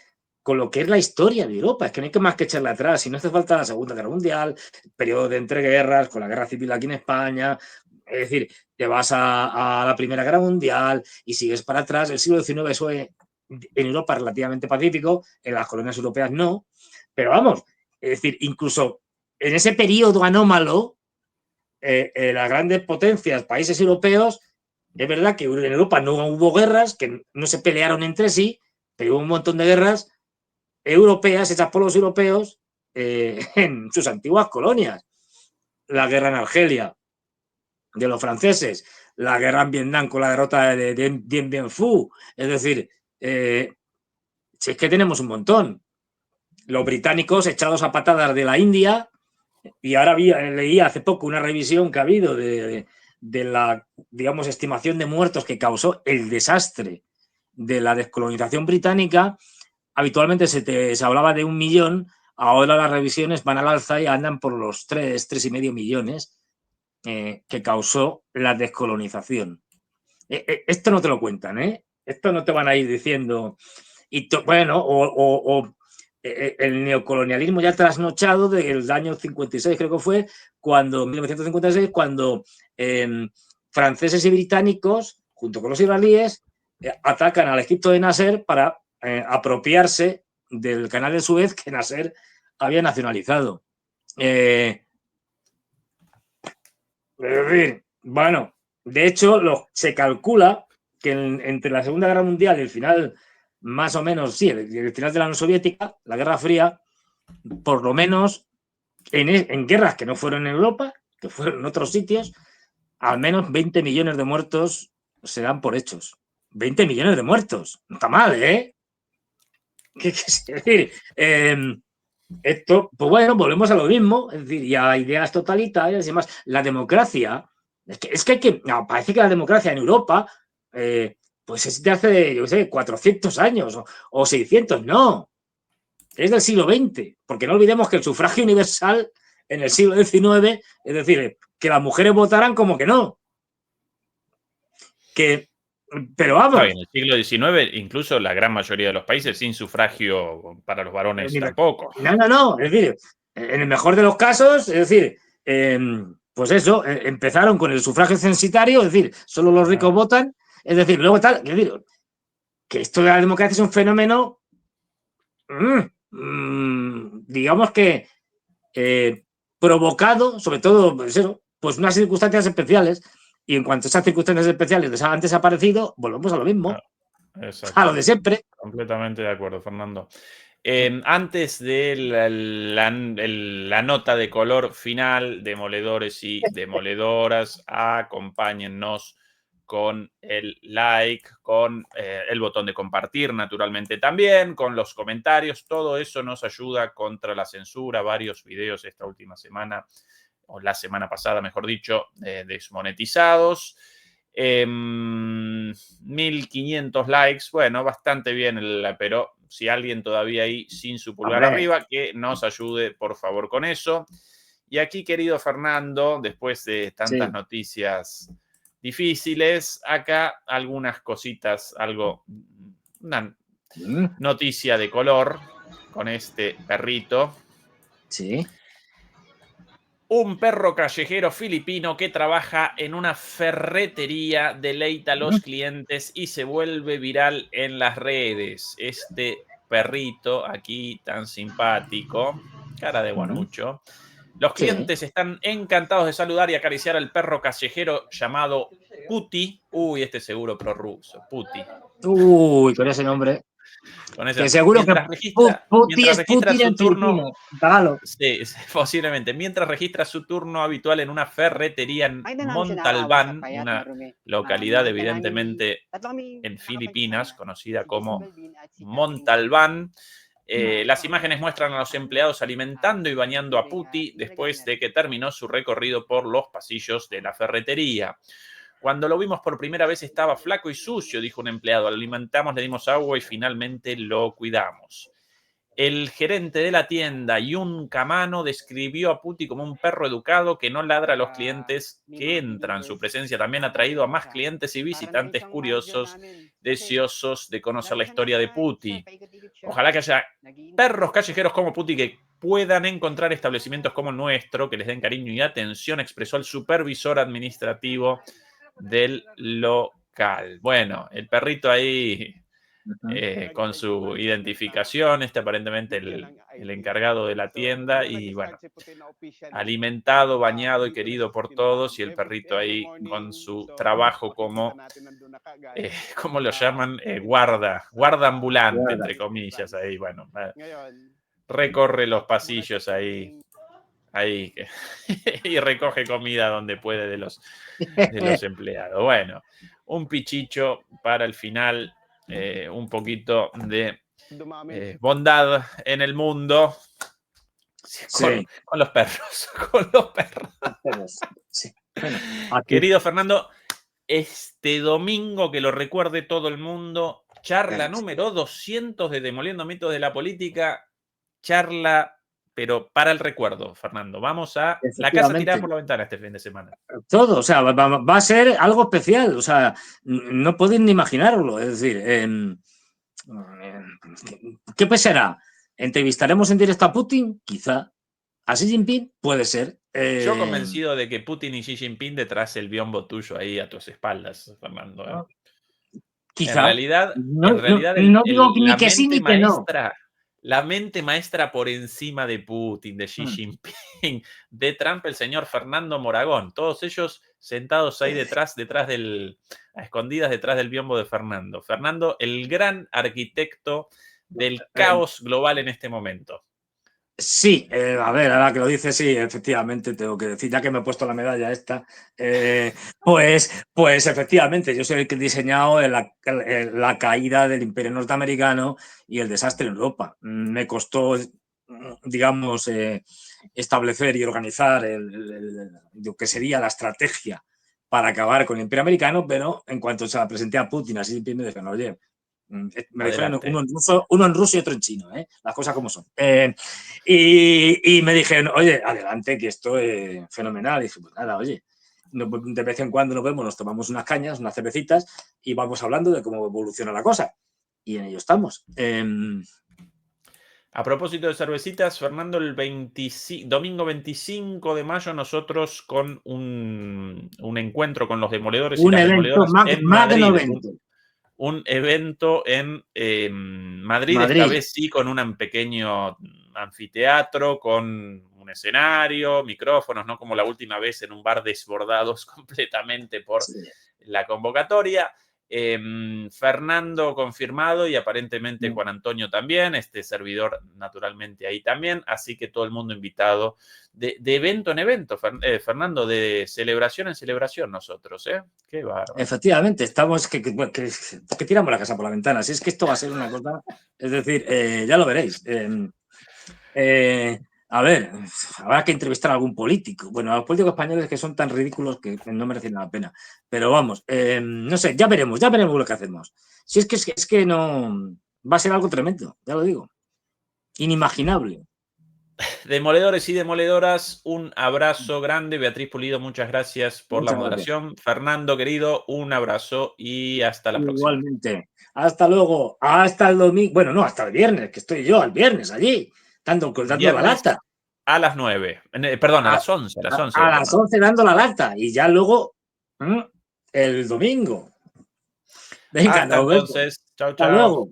Speaker 2: con lo que es la historia de Europa. Es que no hay que más que echarle atrás. Si no hace falta la Segunda Guerra Mundial, periodo de entreguerras, con la Guerra Civil aquí en España, es decir, te vas a la Primera Guerra Mundial y sigues para atrás. El siglo XIX fue en Europa relativamente pacífico, en las colonias europeas no, pero vamos, es decir, incluso en ese periodo anómalo, las grandes potencias, países europeos, es verdad que en Europa no hubo guerras, que no se pelearon entre sí, pero hubo un montón de guerras europeas hechas por los europeos en sus antiguas colonias. La guerra en Argelia de los franceses, la guerra en Vietnam con la derrota de Dien Bien Phu, es decir, si es que tenemos un montón. Los británicos echados a patadas de la India, y ahora leí hace poco una revisión que ha habido de la, digamos, estimación de muertos que causó el desastre de la descolonización británica. Habitualmente se hablaba de 1 millón, ahora las revisiones van al alza y andan por los 3,5 millones que causó la descolonización. Esto no te lo cuentan, ¿eh? Esto no te van a ir diciendo... bueno, el neocolonialismo ya trasnochado del año 56, creo que fue, cuando, 1956, cuando franceses y británicos, junto con los israelíes, atacan al Egipto de Nasser para apropiarse del canal de Suez que Nasser había nacionalizado. Es decir, bueno, de hecho, se calcula que entre la Segunda Guerra Mundial y el final, más o menos, sí, el final de la Unión Soviética, la Guerra Fría, por lo menos en guerras que no fueron en Europa, que fueron en otros sitios, al menos 20 millones de muertos se dan por hechos. 20 millones de muertos. No está mal, ¿eh? Es decir, esto, pues bueno, volvemos a lo mismo, es decir, y a ideas totalitarias y demás. La democracia, es que hay que, no, parece que la democracia en Europa, pues es de hace, yo sé, 400 años o 600, no. Es del siglo XX, porque no olvidemos que el sufragio universal en el siglo XIX, es decir, que las mujeres votaran como que no. Pero vamos.
Speaker 1: No, en el siglo XIX, incluso la gran mayoría de los países sin sufragio para los varones tampoco.
Speaker 2: No. Es decir, en el mejor de los casos, es decir, pues eso, empezaron con el sufragio censitario, es decir, solo los ricos votan, es decir, luego tal, es decir, que esto de la democracia es un fenómeno, digamos que provocado, sobre todo, pues eso, pues unas circunstancias especiales. Y en cuanto a esas circunstancias especiales han desaparecido, volvemos a lo mismo. A lo de siempre.
Speaker 1: Completamente de acuerdo, Fernando. Antes de la nota de color final, demoledores y demoledoras, acompáñennos con el like, con el botón de compartir, naturalmente también, con los comentarios. Todo eso nos ayuda contra la censura. Varios videos esta última semana, o la semana pasada, mejor dicho, desmonetizados. 1500 likes, bueno, bastante bien, pero si alguien todavía ahí sin su pulgar arriba, que nos ayude, por favor, con eso. Y aquí, querido Fernando, después de tantas noticias difíciles, acá algunas cositas, una noticia de color con este perrito.
Speaker 2: Sí.
Speaker 1: Un perro callejero filipino que trabaja en una ferretería deleita a los clientes y se vuelve viral en las redes. Este perrito aquí tan simpático, cara de guanucho. Los clientes están encantados de saludar y acariciar al perro callejero llamado Puti. Uy, este seguro prorruso, Puti.
Speaker 2: Uy, con ese nombre. Que seguro que Puti es Putin en turno.
Speaker 1: Sí, posiblemente. Mientras registra su turno habitual en una ferretería en Montalban, una localidad evidentemente en Filipinas, conocida como Montalban. Las imágenes muestran a los empleados alimentando y bañando a Puti después de que terminó su recorrido por los pasillos de la ferretería. Cuando lo vimos por primera vez estaba flaco y sucio, dijo un empleado. Lo alimentamos, le dimos agua y finalmente lo cuidamos. El gerente de la tienda, Yun Kamano, describió a Puti como un perro educado que no ladra a los clientes que entran. Su presencia también ha traído a más clientes y visitantes curiosos, deseosos de conocer la historia de Puti. Ojalá que haya perros callejeros como Puti que puedan encontrar establecimientos como el nuestro, que les den cariño y atención, expresó el supervisor administrativo del local. Bueno, el perrito ahí con su identificación, aparentemente el encargado de la tienda, y bueno, alimentado, bañado y querido por todos, y el perrito ahí con su trabajo como, ¿cómo lo llaman? Guarda ambulante, entre comillas, ahí, bueno, recorre los pasillos ahí y recoge comida donde puede de los empleados. Bueno, un pichicho para el final, un poquito de bondad en el mundo con los perros.
Speaker 2: Sí.
Speaker 1: Querido Fernando, este domingo, que lo recuerde todo el mundo, charla número 200 de Demoliendo Mitos de la Política, charla pero para el recuerdo, Fernando. Vamos a la casa
Speaker 2: Efectivamente.
Speaker 1: tirada por la ventana este fin de semana.
Speaker 2: Todo, o sea, va a ser algo especial, o sea, no podéis ni imaginarlo. Es decir, ¿qué pasará? ¿Entrevistaremos en directo a Putin? Quizá. ¿A Xi Jinping? Puede ser.
Speaker 1: Yo convencido de que Putin y Xi Jinping detrás el biombo tuyo ahí a tus espaldas, Fernando.
Speaker 2: Quizá.
Speaker 1: En realidad,
Speaker 2: No digo ni que sí ni que no.
Speaker 1: La mente maestra por encima de Putin, de Xi Jinping, de Trump, el señor Fernando Moragón. Todos ellos sentados ahí a escondidas detrás del biombo de Fernando. Fernando, el gran arquitecto del caos global en este momento.
Speaker 2: Sí, a ver, ahora que lo dices, sí, efectivamente, tengo que decir, ya que me he puesto la medalla esta, pues efectivamente, yo soy el que he diseñado la caída del Imperio norteamericano y el desastre en Europa. Me costó, digamos, establecer y organizar lo que sería la estrategia para acabar con el Imperio americano, pero en cuanto se la presenté a Putin, así me dijeron, oye, me dijeron uno en ruso y otro en chino, las cosas como son. Y me dijeron, oye, adelante, que esto es fenomenal. Y dije, pues nada, oye, de vez en cuando nos vemos, nos tomamos unas cañas, unas cervecitas y vamos hablando de cómo evoluciona la cosa. Y en ello estamos.
Speaker 1: A propósito de cervecitas, Fernando, el domingo 25 de mayo nosotros con un encuentro con los demoledores y las demoledoras en Madrid. Un evento en Madrid, esta vez sí, con un pequeño anfiteatro, con un escenario, micrófonos, no como la última vez en un bar desbordados completamente por la convocatoria. Fernando confirmado y aparentemente Juan Antonio también, este servidor naturalmente ahí también, así que todo el mundo invitado de evento en evento, Fernando, de celebración en celebración nosotros, Qué bárbaro.
Speaker 2: Efectivamente, estamos que tiramos la casa por la ventana, si es que esto va a ser una cosa, es decir, ya lo veréis. A ver, habrá que entrevistar a algún político. Bueno, a los políticos españoles que son tan ridículos que no merecen la pena. Pero vamos, no sé, ya veremos lo que hacemos. Si es que no... Va a ser algo tremendo, ya lo digo. Inimaginable.
Speaker 1: Demoledores y demoledoras, un abrazo grande. Beatriz Pulido, muchas gracias por la moderación. Gracias. Fernando, querido, un abrazo y hasta la próxima.
Speaker 2: Igualmente. Hasta luego. Hasta el domingo. Bueno, no, hasta el viernes, que estoy yo, el viernes allí. Dando la lata.
Speaker 1: A las 9. Perdón, a las 11.
Speaker 2: A las 11 dando la lata. Y ya luego el domingo. Venga,
Speaker 1: hasta entonces. Chao, chao.
Speaker 2: Hasta luego.